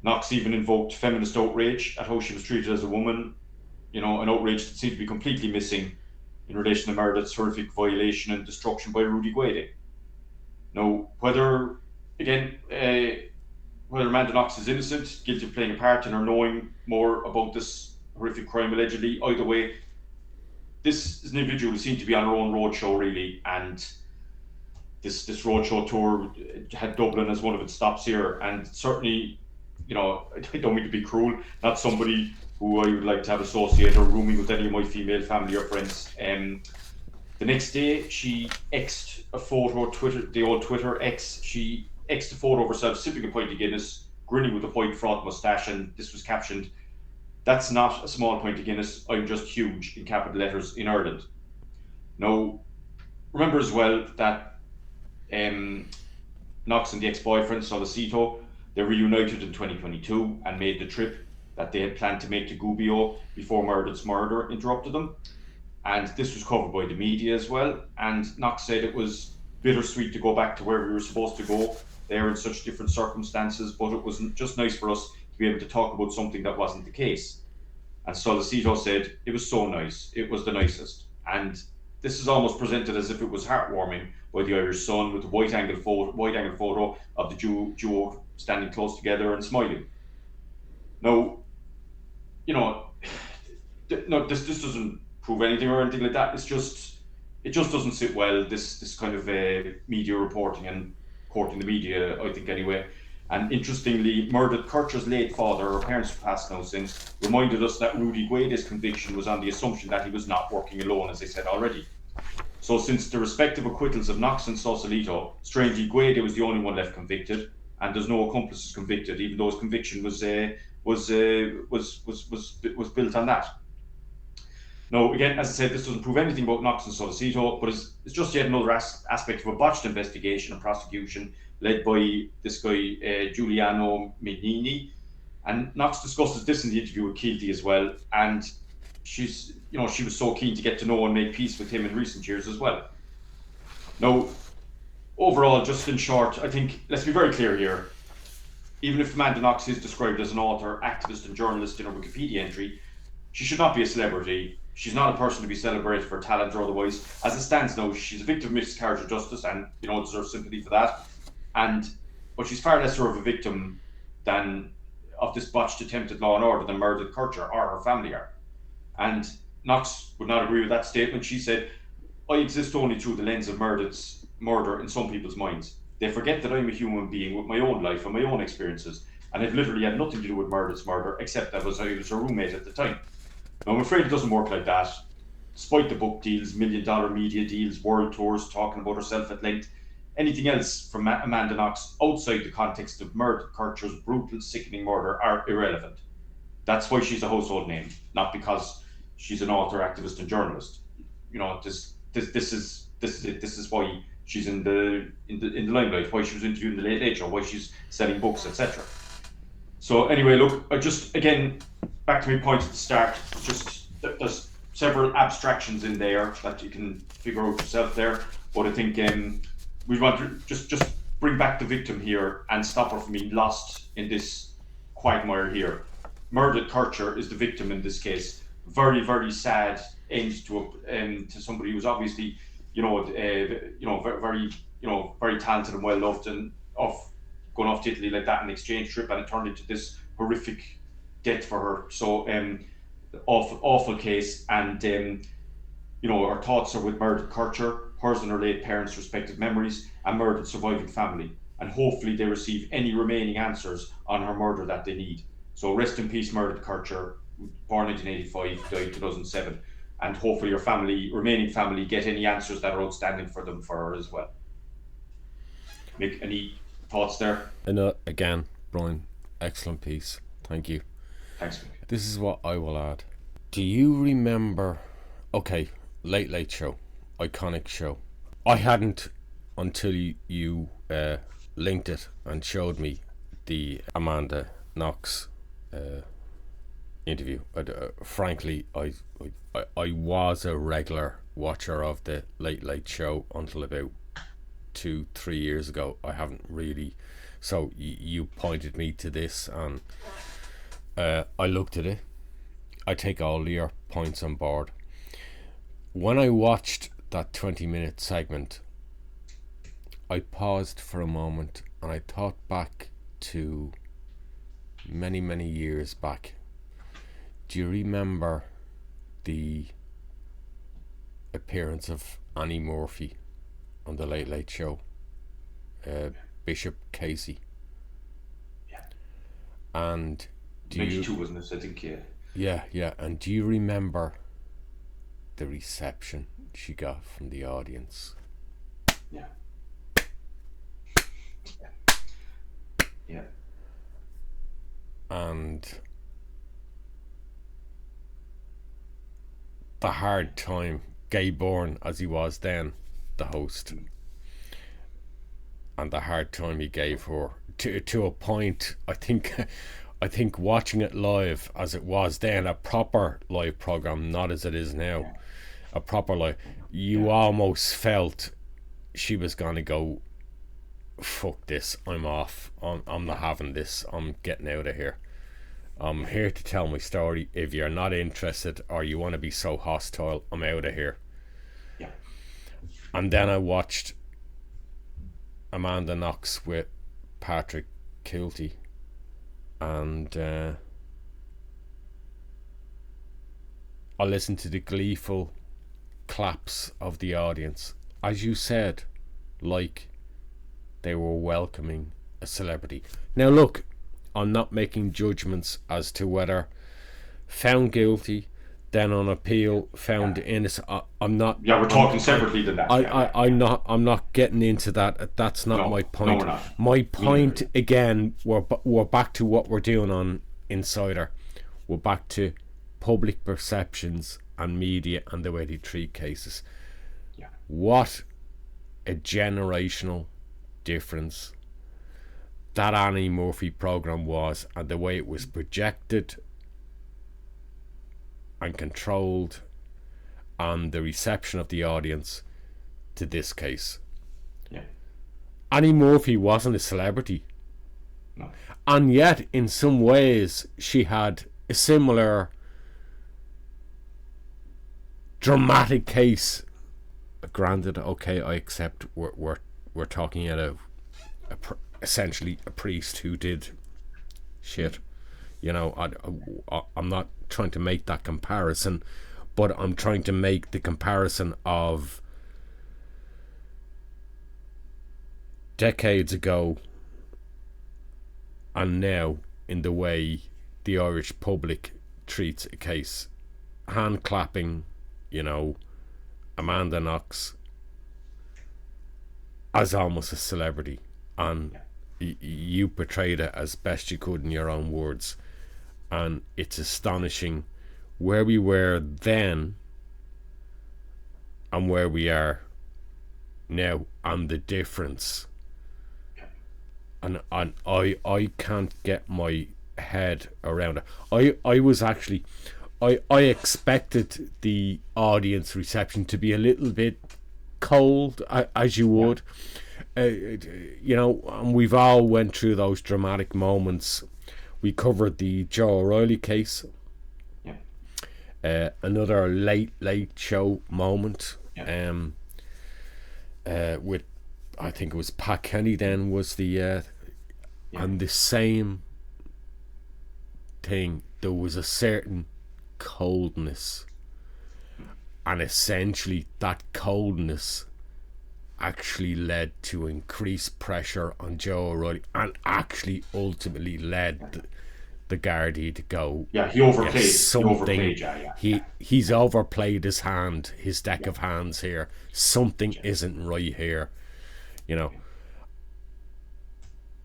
Knox even invoked feminist outrage at how she was treated as a woman, an outrage that seemed to be completely missing in relation to Meredith's horrific violation and destruction by Rudy Guede. Now, whether Amanda Knox is innocent, guilty of playing a part in her knowing more about this horrific crime allegedly, either way, this is an individual who seemed to be on her own roadshow, really, and this roadshow tour had Dublin as one of its stops here, and certainly I don't mean to be cruel, not somebody who I would like to have associated or rooming with any of my female family or friends. The next day, she X'd a photo, the old Twitter X. She X'd a photo of herself sipping a pint of Guinness, grinning with a white froth moustache, and this was captioned, "That's not a small pint of Guinness, I'm just huge," in capital letters, in Ireland. Now, remember as well that Knox and the ex-boyfriend, Solicito, they reunited in 2022 and made the trip that they had planned to make to Gubbio before Meredith's murder interrupted them. And this was covered by the media as well. And Knox said it was bittersweet to go back to where we were supposed to go there in such different circumstances, but it was just nice for us to be able to talk about something that wasn't the case. And Solicito said, "It was so nice. It was the nicest." And this is almost presented as if it was heartwarming by the Irish Sun, with a wide-angle photo of the duo standing close together and smiling. Now, this doesn't prove anything or anything like that. It just doesn't sit well, this kind of media reporting and courting the media, I think, anyway. And interestingly, Meredith Kercher's late father, her parents have passed now since, reminded us that Rudy Guede's conviction was on the assumption that he was not working alone, as I said already. So since the respective acquittals of Knox and Sausalito, strangely Guede was the only one left convicted, and there's no accomplices convicted, even though his conviction was built on that. Now, again, as I said, this doesn't prove anything about Knox and Solicito, but it's just yet another aspect of a botched investigation and prosecution led by this guy, Giuliano Mignini. And Knox discusses this in the interview with Keelty as well. And she was so keen to get to know and make peace with him in recent years as well. Now, overall, just in short, I think, let's be very clear here. Even if Amanda Knox is described as an author, activist and journalist in her Wikipedia entry, she should not be a celebrity. She's not a person to be celebrated for talent or otherwise. As it stands now, she's a victim of miscarriage of justice and, deserves sympathy for that. But she's far lesser of a victim of this botched attempted law and order than Meredith Kercher or her family are. And Knox would not agree with that statement. She said, "I exist only through the lens of Meredith's murder in some people's minds. They forget that I'm a human being with my own life and my own experiences, and I've literally had nothing to do with Meredith's murder, except that I was her roommate at the time." Now, I'm afraid it doesn't work like that. Despite the book deals, million-dollar media deals, world tours, talking about herself at length, anything else from Amanda Knox outside the context of Meredith Kercher's brutal, sickening murder are irrelevant. That's why she's a household name, not because she's an author, activist, and journalist. This is why she's in the limelight, why she was interviewed in the Late Late Show, why she's selling books, etc. So anyway, look, I just, again, back to my point at the start, there's several abstractions in there that you can figure out yourself there, but I think we want to just bring back the victim here and stop her from being lost in this quagmire here. Meredith Kercher is the victim in this case. Very, very sad end to somebody who's obviously, very talented and well loved, and going off to Italy like that, an exchange trip, and it turned into this horrific death for her. So awful case, and our thoughts are with Meredith Kercher, hers and her late parents' respective memories, and Meredith's surviving family, and hopefully they receive any remaining answers on her murder that they need. So rest in peace, Meredith Kercher, born 1985, died 2007, and hopefully her remaining family get any answers that are outstanding for her as well. Mick, any thoughts there? Again, Brian, excellent piece. Thank you. Thanks, Mick. This is what I will add. Do you remember? Okay, Late Late Show, iconic show. I hadn't until you linked it and showed me the Amanda Knox interview. Frankly, I was a regular watcher of the Late Late Show until about 2-3 years ago. I haven't really. So you pointed me to this, and I looked at it. I take all your points on board. When I watched that 20-minute segment, I paused for a moment and I thought back to many, many years back. Do you remember the appearance of Annie Murphy on the Late Late Show? Bishop Casey. Yeah. And do you... 92, wasn't it? I think, yeah. Yeah. And do you remember the reception she got from the audience? Yeah. Yeah. And the hard time, Gay Bourne as he was then, the host, and the hard time he gave her to a point. I think watching it live as it was then, a proper live program, not as it is now, a proper live, you almost felt she was gonna go, fuck this, I'm off, I'm not having this, I'm getting out of here. I'm here to tell my story. If you're not interested or you want to be so hostile, I'm out of here. Yeah. And then I watched Amanda Knox with Patrick Kilty, and I listened to the gleeful claps of the audience, as you said, like they were welcoming a celebrity. Now look, I'm not making judgments as to whether found guilty, then on appeal found innocent. I'm not. Yeah, we're talking separately than that. I'm not getting into that. That's not my point. No, we're not. My point again, we're back to what we're doing on Insider. We're back to public perceptions and media and the way they treat cases. Yeah. What a generational difference that Annie Murphy program was, and the way it was projected and controlled, and the reception of the audience to this case. Yeah. Annie Murphy wasn't a celebrity. No. And yet, in some ways, she had a similar dramatic case. Granted, okay, I accept we're talking at essentially a priest who did shit. You know, I'm not trying to make that comparison, but I'm trying to make the comparison of decades ago and now in the way the Irish public treats a case. Hand clapping, you know, Amanda Knox as almost a celebrity, and you portrayed it as best you could in your own words, and it's astonishing where we were then and where we are now, and the difference. And I can't get my head around it. I was actually I expected the audience reception to be a little bit cold, as you would. You know, and we've all went through those dramatic moments. We covered the Joe O'Reilly case. Another late show moment. With, I think it was Pat Kenny then was the and the same thing. There was a certain coldness, and essentially that coldness actually led to increased pressure on Joe O'Reilly, and actually ultimately led the Gardaí to go, he overplayed. He's overplayed his hand, his deck of hands here. Something isn't right here, you know.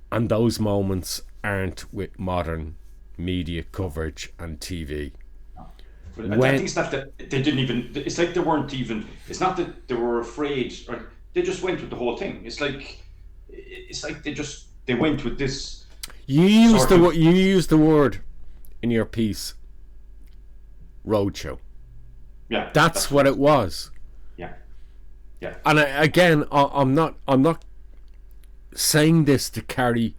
And those moments aren't with modern media coverage and TV. I think it's not that they didn't even. It's like they weren't even. It's not that they were afraid, or they just went with the whole thing. It's like they went with this. You used the word in your piece. Roadshow. Yeah, that's what it was. Yeah. And I'm not saying this to carry.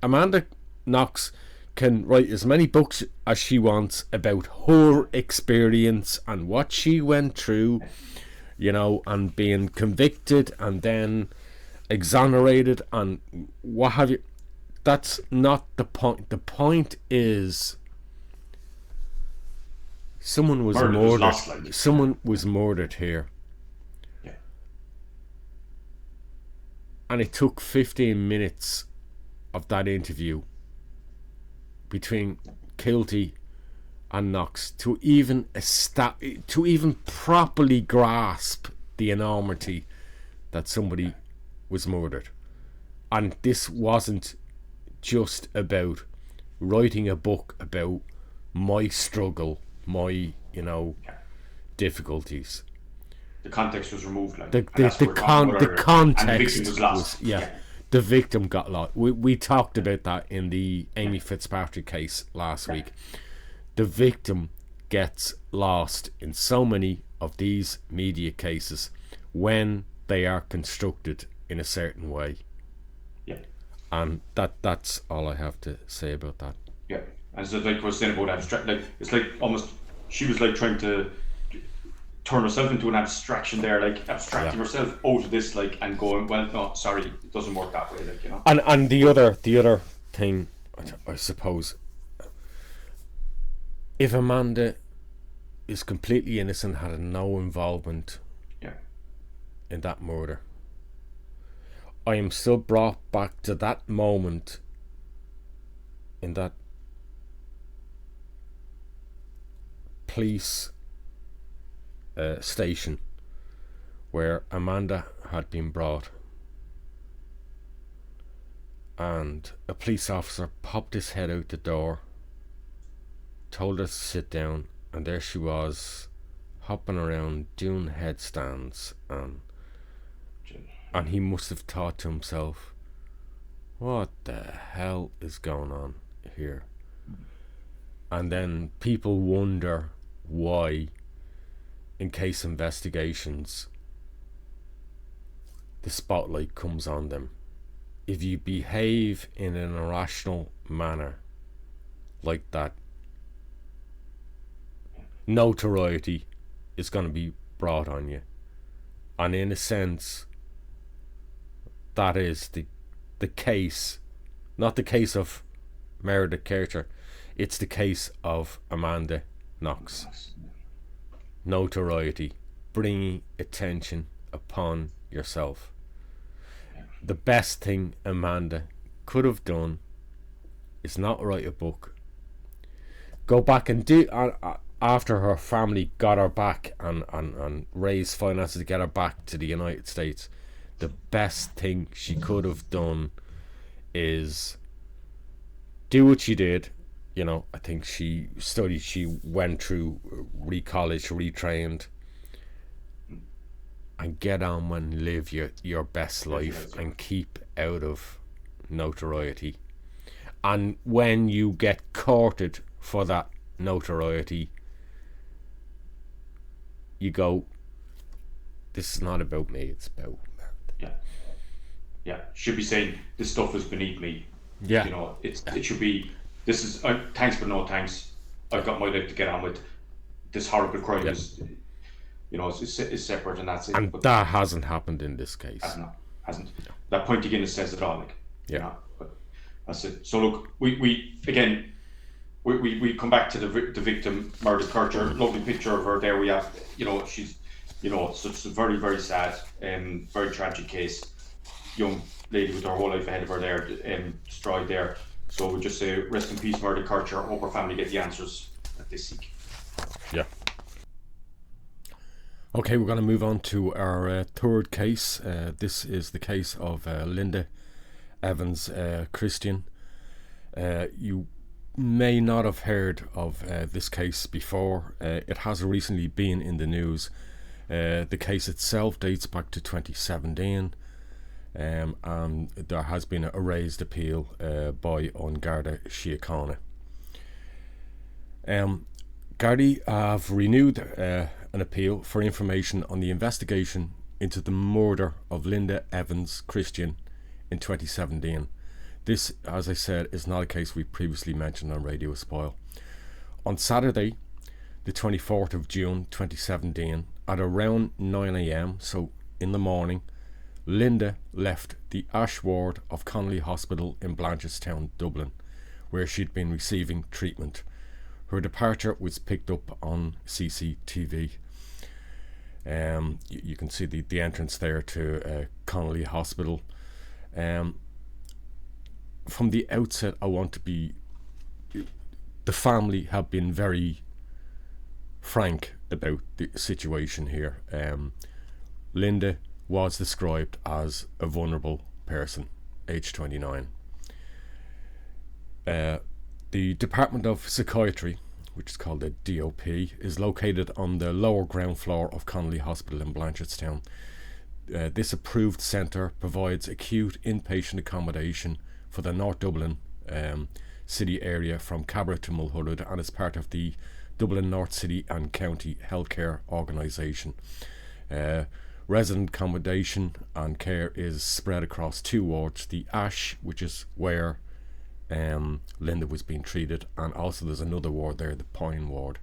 Amanda Knox can write as many books as she wants about her experience and what she went through, you know, and being convicted and then exonerated and what have you. That's not the point. The point is someone was murdered. Someone was murdered here. Yeah. And it took 15 minutes of that interview between Kilty and Knox to even properly grasp the enormity that somebody was murdered. And this wasn't just about writing a book about my struggle, my difficulties. The context was removed, like the context was lost. The victim got lost. We talked about that in the Amy Fitzpatrick case last week. The victim gets lost in so many of these media cases when they are constructed in a certain way. Yeah. And that's all I have to say about that. Yeah. And so like I was saying about abstract, like it's like almost she was like trying to turn herself into an abstraction there, like abstracting herself out of this, like, and going, well, no, sorry, it doesn't work that way, like, you know. And the other thing, I suppose, if Amanda is completely innocent, had no involvement in that murder, I am still brought back to that moment in that police station where Amanda had been brought, and a police officer popped his head out the door, told her to sit down, and there she was hopping around doing headstands, and he must have thought to himself, what the hell is going on here? And then people wonder why, in case investigations, the spotlight comes on them. If you behave in an irrational manner like that, notoriety is going to be brought on you. And in a sense, that is the case, not the case of Meredith Kercher, it's the case of Amanda Knox. Notoriety, bringing attention upon yourself. The best thing Amanda could have done is not write a book. Go back and do, after her family got her back and raised finances to get her back to the United States, the best thing she could have done is do what she did. You know, I think she studied, she went through college, retrained, and get on and live your best life and keep out of notoriety. And when you get courted for that notoriety, you go, this is not about me, it's about Meredith. Yeah, should be saying this stuff is beneath me. Yeah, you know, it should be, this is thanks but no thanks. I've got my life to get on with. This horrible crime is, you know, is separate, and that's it. And that hasn't happened in this case. Hasn't. That point again says it all. Like, yeah. You know, but that's it. So look, we again, we come back to the victim, Meredith Kercher. Lovely picture of her there. We have, you know, she's, you know, such a very, very sad and very tragic case. Young lady with her whole life ahead of her there, destroyed there. So we just say rest in peace, Meredith Kercher. Hope her family get the answers that they seek. Yeah. Okay, we're going to move on to our third case. This is the case of Linda Evans Christian. You may not have heard of this case before. It has recently been in the news. The case itself dates back to 2017. And there has been a raised appeal by An Garda Síochána. Gardaí have renewed an appeal for information on the investigation into the murder of Linda Evans Christian in 2017. This, as I said, is not a case we previously mentioned on Radio Espial. On Saturday, the 24th of June 2017, at around 9 a.m, so in the morning, Linda left the Ash ward of Connolly Hospital in Blanchardstown, Dublin, where she'd been receiving treatment. Her departure was picked up on CCTV. You can see the entrance there to Connolly Hospital. From the outset, I want to be the family have been very frank about the situation here. Linda was described as a vulnerable person, age 29. The Department of Psychiatry, which is called the DOP, is located on the lower ground floor of Connolly Hospital in Blanchardstown. This approved centre provides acute inpatient accommodation for the North Dublin city area from Cabra to Mulhudud, and is part of the Dublin North City and County Healthcare Organisation. Resident accommodation and care is spread across 2 wards, the Ash, which is where Linda was being treated, and also there's another ward there, the Pine ward.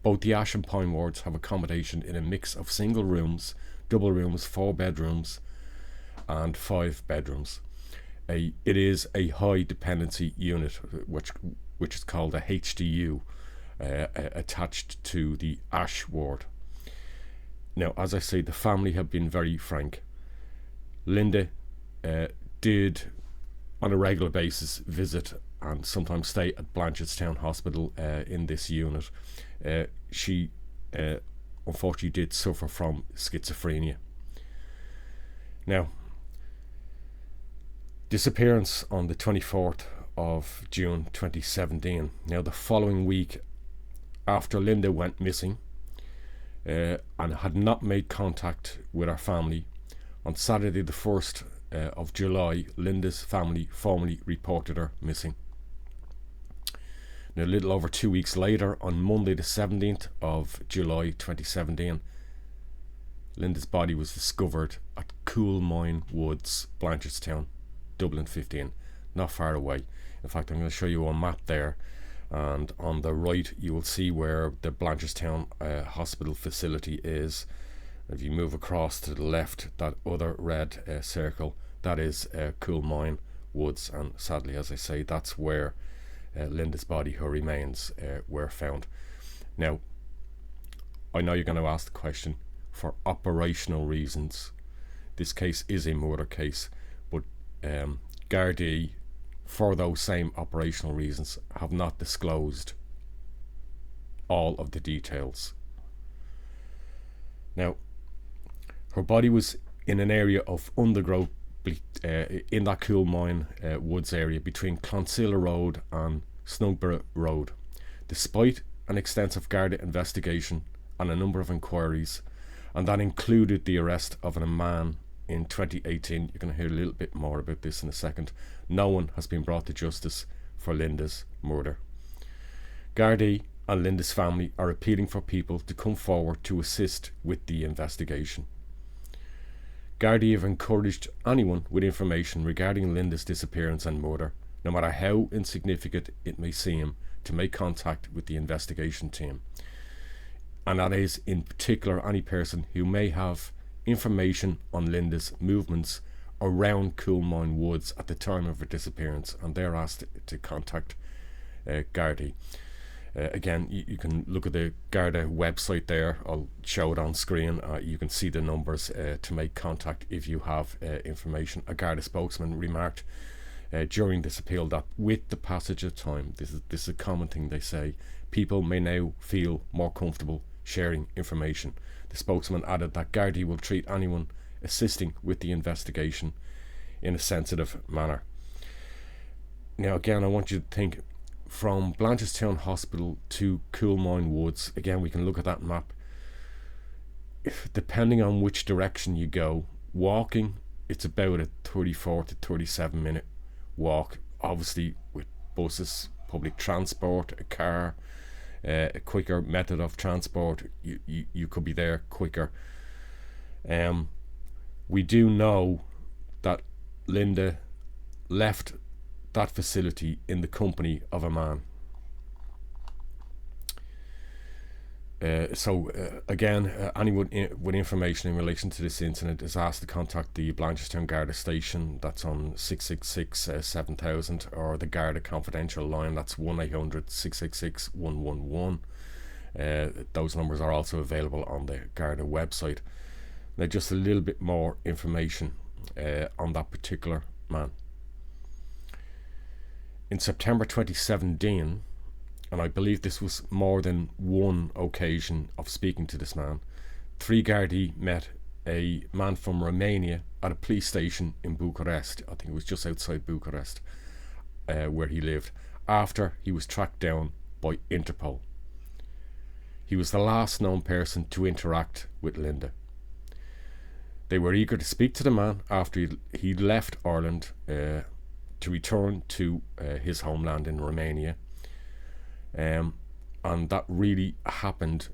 Both the Ash and Pine wards have accommodation in a mix of single rooms, double rooms, 4 bedrooms and 5 bedrooms. It is a high dependency unit, which is called a HDU, attached to the Ash ward. Now, as I say, the family have been very frank. Linda did on a regular basis visit and sometimes stay at Blanchardstown Hospital in this unit. She unfortunately did suffer from schizophrenia. Now, disappearance on the 24th of June 2017. Now, the following week after Linda went missing and had not made contact with her family, on Saturday the 1st of July, Linda's family formally reported her missing. Now, a little over 2 weeks later, on Monday the 17th of July 2017, Linda's body was discovered at Coolmine Woods, Blanchardstown, Dublin 15, not far away. In fact, I'm going to show you a map there, and on the right you will see where the Blanchardstown hospital facility is. If you move across to the left, that other red circle, that is Coolmine Woods, and sadly, as I say, that's where Linda's body, her remains, were found. Now, I know you're going to ask the question, for operational reasons, this case is a murder case, but Gardaí, for those same operational reasons, have not disclosed all of the details. Now, her body was in an area of undergrowth in that Coolmine Woods area between Clonsilla Road and Snugborough Road. Despite an extensive Garda investigation and a number of inquiries, and that included the arrest of a man in 2018, you're going to hear a little bit more about this in a second, no one has been brought to justice for Linda's murder. Gardaí and Linda's family are appealing for people to come forward to assist with the investigation. Gardaí have encouraged anyone with information regarding Linda's disappearance and murder, no matter how insignificant it may seem, to make contact with the investigation team. And that is in particular any person who may have information on Linda's movements around Coolmine Woods at the time of her disappearance, and they're asked to contact Gardaí. Again, you can look at the Garda website there. I'll show it on screen. You can see the numbers to make contact if you have information. A Garda spokesman remarked during this appeal that with the passage of time, this is a common thing they say, people may now feel more comfortable sharing information. The spokesman added that Gardaí will treat anyone assisting with the investigation in a sensitive manner. Now, again, I want you to think, from Blanchardstown Hospital to Coolmine Woods, again, we can look at that map. Depending on which direction you go, walking, it's about a 34 to 37 minute walk. Obviously, with buses, public transport, a car, a quicker method of transport, you could be there quicker. We do know that Linda left that facility in the company of a man. Again, anyone with information in relation to this incident is asked to contact the Blanchardstown Garda station, that's on 666 7000, or the Garda confidential line, that's 1-800-666-111. Those numbers are also available on the Garda website. Now, just a little bit more information on that particular man. In September 2017, and I believe this was more than one occasion of speaking to this man, three Gardaí met a man from Romania at a police station in Bucharest. I think it was just outside Bucharest, where he lived, after he was tracked down by Interpol. He was the last known person to interact with Linda. They were eager to speak to the man after he left Ireland to return to his homeland in Romania. And that really happened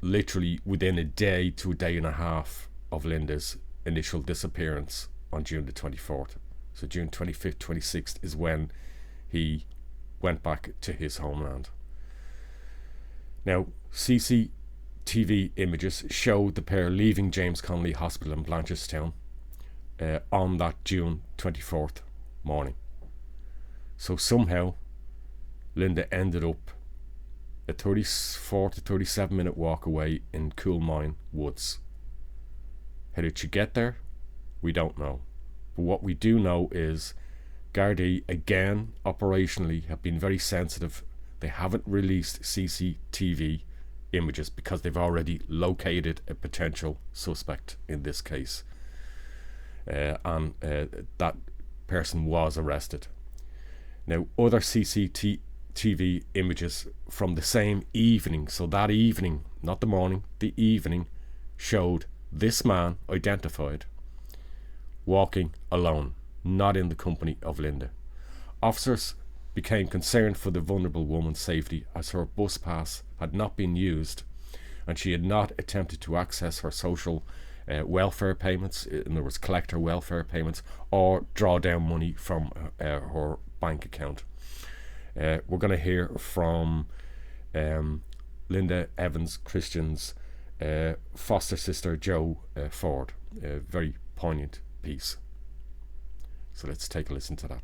literally within a day to a day and a half of Linda's initial disappearance on June the 24th. So June 25th, 26th is when he went back to his homeland. Now, CCTV images showed the pair leaving James Connolly Hospital in Blanchardstown on that June 24th morning. So somehow Linda ended up a 34 to 37 minute walk away in Coolmine Woods. How did she get there? We don't know. But what we do know is Gardaí, again, operationally, have been very sensitive. They haven't released CCTV images because they've already located a potential suspect in this case. And that person was arrested. Now, other CCTV images from the same evening, so that evening, not the morning, the evening, showed this man, identified, walking alone, not in the company of Linda. Officers became concerned for the vulnerable woman's safety as her bus pass had not been used and she had not attempted to access her social welfare payments, in other words, collect her welfare payments, or draw down money from her bank account. We're going to hear from Linda Evans Christian's foster sister Jo Ford, a very poignant piece. So let's take a listen to that.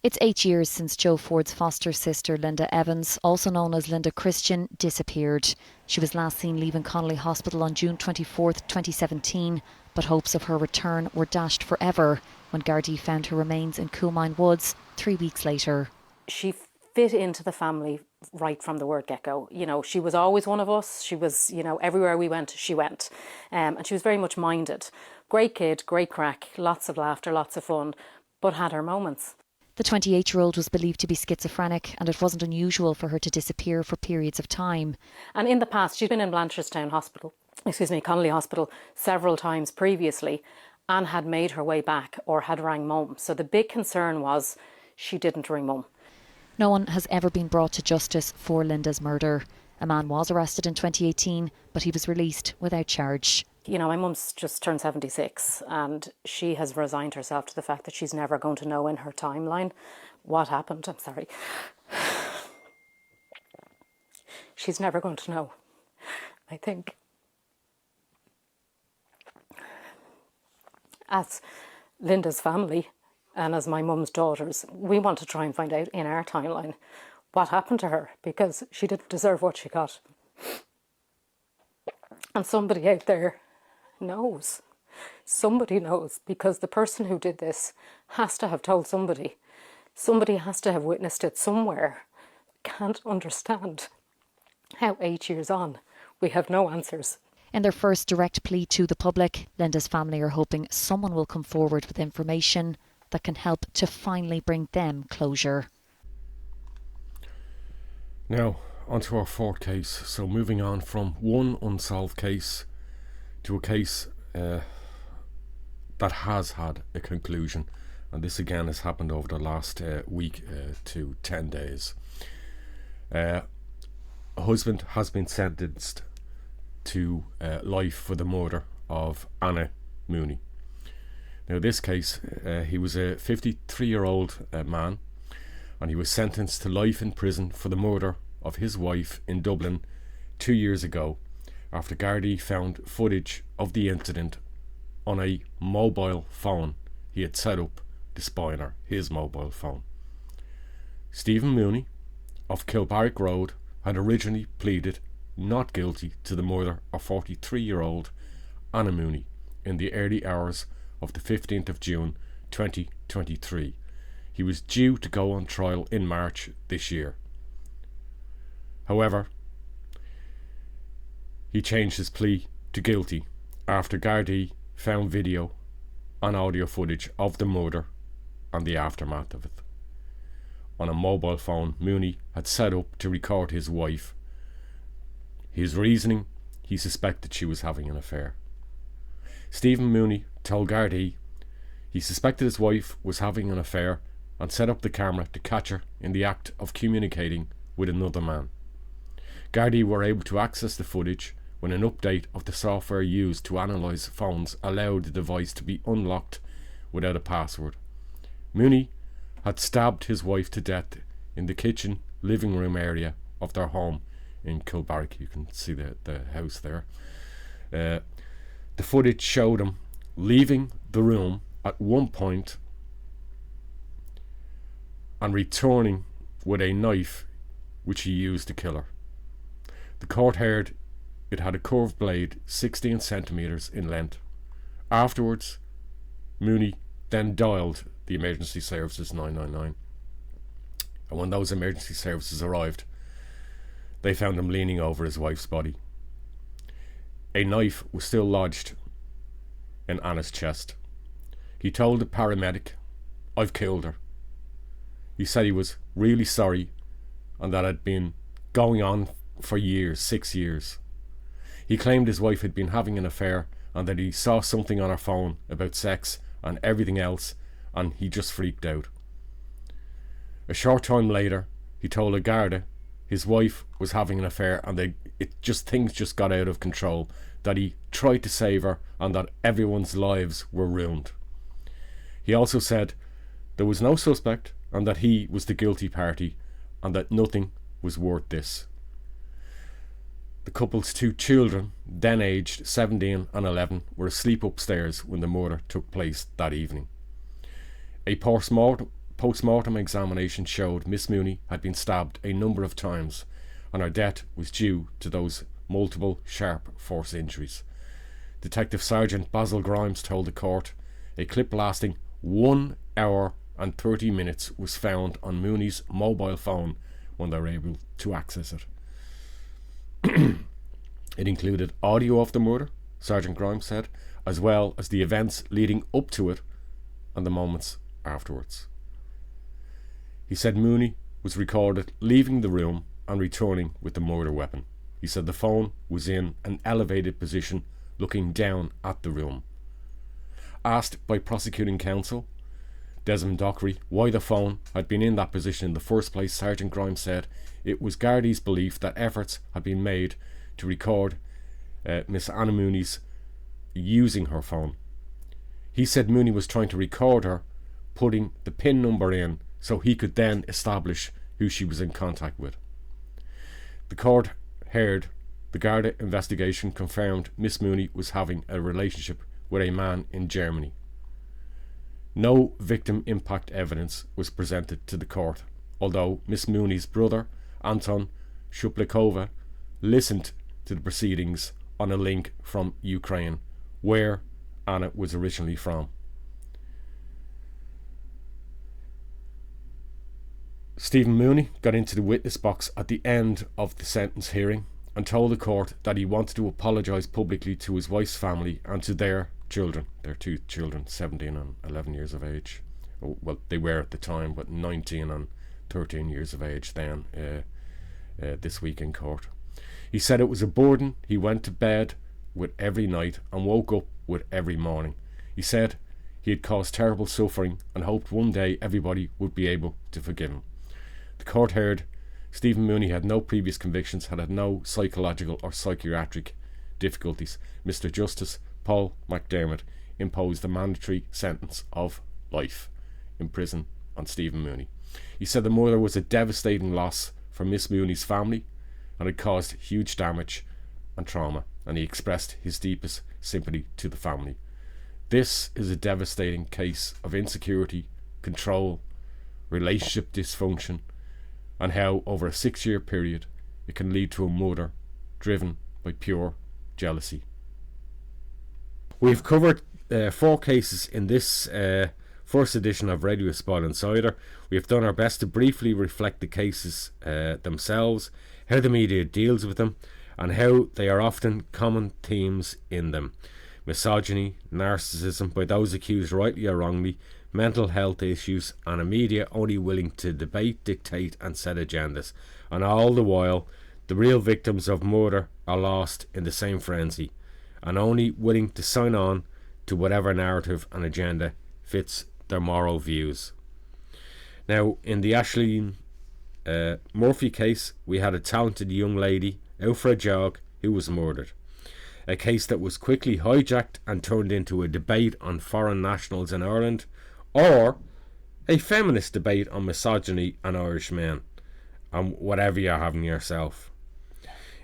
It's 8 years since Jo Ford's foster sister Linda Evans, also known as Linda Christian, disappeared. She was last seen leaving Connolly Hospital on June 24th, 2017, but hopes of her return were dashed forever when Gardaí found her remains in Coolmine Woods 3 weeks later. She fit into the family right from the word get-go. You know, she was always one of us. She was, you know, everywhere we went, she went. And she was very much minded. Great kid, great crack, lots of laughter, lots of fun, but had her moments. The 28-year-old was believed to be schizophrenic, and it wasn't unusual for her to disappear for periods of time. And in the past, she'd been in Blanchardstown Hospital, Connolly Hospital, several times previously, and had made her way back or had rang mum. So the big concern was she didn't ring mum. No one has ever been brought to justice for Linda's murder. A man was arrested in 2018, but he was released without charge. You know, my mum's just turned 76 and she has resigned herself to the fact that she's never going to know in her timeline what happened. I'm sorry. She's never going to know. I think as Linda's family and as my mum's daughters, we want to try and find out in our timeline what happened to her, because she didn't deserve what she got. And somebody out there knows. Somebody knows, because the person who did this has to have told somebody. Somebody has to have witnessed it somewhere. Can't understand how 8 years on we have no answers. In their first direct plea to the public, Linda's family are hoping someone will come forward with information that can help to finally bring them closure. Now, onto our fourth case. So moving on from one unsolved case to a case that has had a conclusion. And this again has happened over the last week to 10 days. A husband has been sentenced to life for the murder of Anna Mooney. Now this case, he was a 53-year-old man, and he was sentenced to life in prison for the murder of his wife in Dublin 2 years ago, after Gardaí found footage of the incident on a mobile phone he had set up to spy on her, his mobile phone. Stephen Mooney of Kilbarrack Road had originally pleaded not guilty to the murder of 43-year-old Anna Mooney in the early hours of the 15th of June 2023. He was due to go on trial in March this year. However, he changed his plea to guilty after Gardaí found video and audio footage of the murder and the aftermath of it on a mobile phone Mooney had set up to record his wife. His reasoning: he suspected she was having an affair. Stephen Mooney told Gardaí he suspected his wife was having an affair and set up the camera to catch her in the act of communicating with another man. Gardaí were able to access the footage when an update of the software used to analyse phones allowed the device to be unlocked without a password. Mooney had stabbed his wife to death in the kitchen living room area of their home in Kilbarrack. You can see the house there. The footage showed him leaving the room at one point and returning with a knife which he used to kill her. The court heard it had a curved blade 16 centimetres in length. Afterwards, Mooney then dialed the emergency services 999, and when those emergency services arrived, they found him leaning over his wife's body. A knife was still lodged in Anna's chest. He told the paramedic, "I've killed her." He said he was really sorry and that had been going on for years, 6 years. He claimed his wife had been having an affair and that he saw something on her phone about sex and everything else, and he just freaked out. A short time later, he told a Garda his wife was having an affair and things just got out of control, that he tried to save her and that everyone's lives were ruined. He also said there was no suspect and that he was the guilty party and that nothing was worth this. The couple's 2 children, then aged 17 and 11, were asleep upstairs when the murder took place that evening. A post-mortem examination showed Miss Mooney had been stabbed a number of times and her death was due to those multiple sharp force injuries. Detective Sergeant Basil Grimes told the court a clip lasting 1 hour and 30 minutes was found on Mooney's mobile phone when they were able to access it. It included audio of the murder, Sergeant Grimes said, as well as the events leading up to it and the moments afterwards. He said Mooney was recorded leaving the room and returning with the murder weapon. He said the phone was in an elevated position looking down at the room. Asked by prosecuting counsel Desmond Dockery why the phone had been in that position in the first place, Sergeant Grimes said it was Gardaí's belief that efforts had been made to record Miss Anna Mooney's using her phone. He said Mooney was trying to record her putting the PIN number in so he could then establish who she was in contact with. The court heard the Garda investigation confirmed Miss Mooney was having a relationship with a man in Germany. No victim impact evidence was presented to the court, although Miss Mooney's brother, Anton Shuplikova, listened to the proceedings on a link from Ukraine, where Anna was originally from. Stephen Mooney got into the witness box at the end of the sentence hearing and told the court that he wanted to apologise publicly to his wife's family and to their children, their 2 children, 17 and 11 years of age. Well, they were at the time, but 19 and 13 years of age then, this week in court. He said it was a burden he went to bed with every night and woke up with every morning. He said he had caused terrible suffering and hoped one day everybody would be able to forgive him. The court heard Stephen Mooney had no previous convictions, had no psychological or psychiatric difficulties. Mr. Justice Paul McDermott imposed a mandatory sentence of life in prison on Stephen Mooney. He said the murder was a devastating loss for Miss Mooney's family and it caused huge damage and trauma, and he expressed his deepest sympathy to the family. This is a devastating case of insecurity, control, relationship dysfunction, and how over a 6-year period it can lead to a murder driven by pure jealousy. We've covered 4 cases in this first edition of Radio Espial Insider. We have done our best to briefly reflect the cases themselves, how the media deals with them, and how they are often common themes in them. Misogyny, narcissism by those accused rightly or wrongly, mental health issues, and a media only willing to debate, dictate and set agendas. And all the while, the real victims of murder are lost in the same frenzy, and only willing to sign on to whatever narrative and agenda fits their moral views. Now, in the Ashling Murphy case, we had a talented young lady out for a jog who was murdered. A case that was quickly hijacked and turned into a debate on foreign nationals in Ireland, or a feminist debate on misogyny and Irish men, and whatever you're having yourself.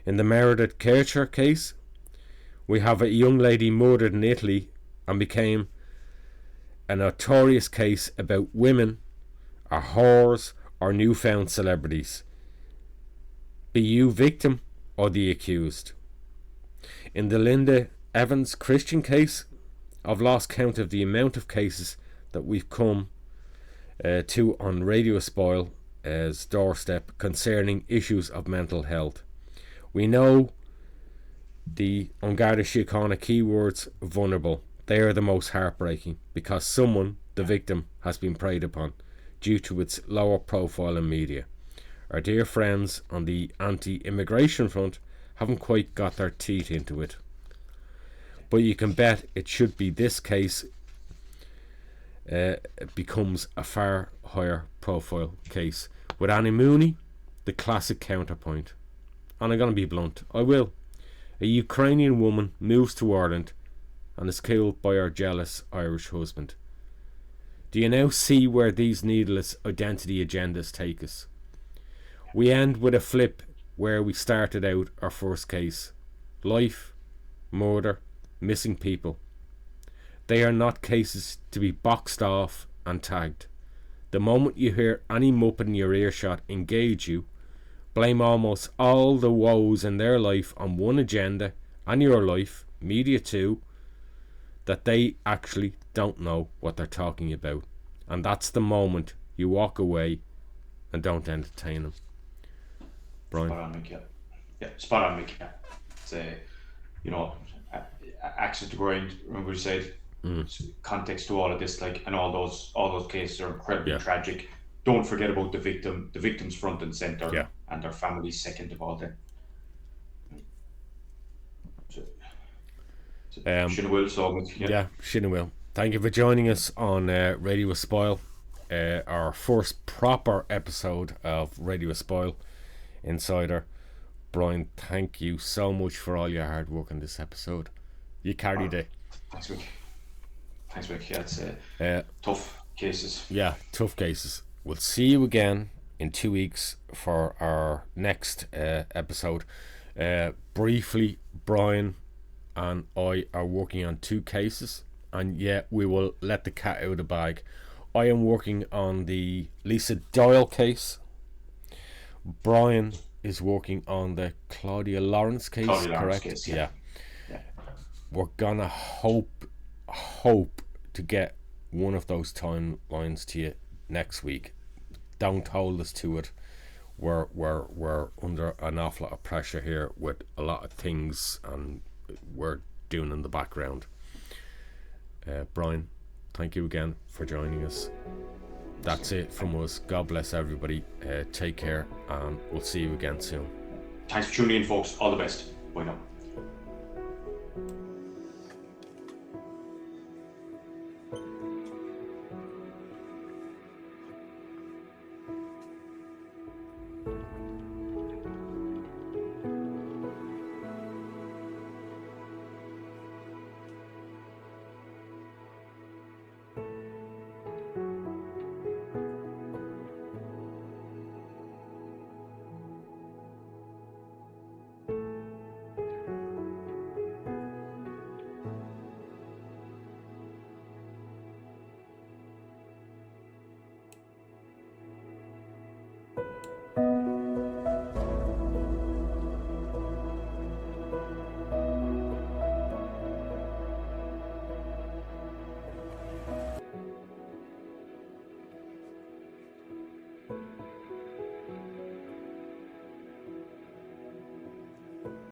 In the Meredith Kercher case, we have a young lady murdered in Italy and became a notorious case about women are whores or newfound celebrities. Be you victim or the accused? In the Linda Evans Christian case, I've lost count of the amount of cases that we've come to on Radio Espial's doorstep concerning issues of mental health. We know the An Garda Síochána keywords vulnerable. They are the most heartbreaking because someone, the victim, has been preyed upon due to its lower profile in media. Our dear friends on the anti-immigration front haven't quite got their teeth into it. But you can bet it should be this case becomes a far higher profile case. With Anna Mooney, the classic counterpoint. And I'm going to be blunt, I will. A Ukrainian woman moves to Ireland and is killed by her jealous Irish husband. Do you now see where these needless identity agendas take us? We end with a flip where we started out our first case. Life, murder, missing people. They are not cases to be boxed off and tagged. The moment you hear any muppet in your earshot engage you, blame almost all the woes in their life on one agenda, and your life, media too, that they actually don't know what they're talking about. And that's the moment you walk away and don't entertain them. Brian? Spot on, Mick, yeah. Yeah, spot on, Mick, yeah. It's axe to grind, remember you said, context to all of this, like, and all those cases are incredibly tragic. Don't forget about the victims front and centre, and their families second of all then. Shinna will, Shinna will. Thank you for joining us on Radio Espial, our first proper episode of Radio Espial Insider. Brian, thank you so much for all your hard work on this episode. You carried it. Thanks, Mick. Yeah, it's tough cases. Yeah, tough cases. We'll see you again in 2 weeks for our next episode. Briefly, Brian and I are working on 2 cases, and we will let the cat out of the bag. I am working on the Lisa Doyle case. Brian is working on the Claudia Lawrence case, correct? Case, yeah. We're gonna hope to get one of those timelines to you next week. Don't hold us to it. We're under an awful lot of pressure here with a lot of things, and we're doing in the background. Brian, thank you again for joining us. That's it from us. God bless everybody. Take care, and we'll see you again soon. Thanks for tuning in, folks. All the best. Bye now.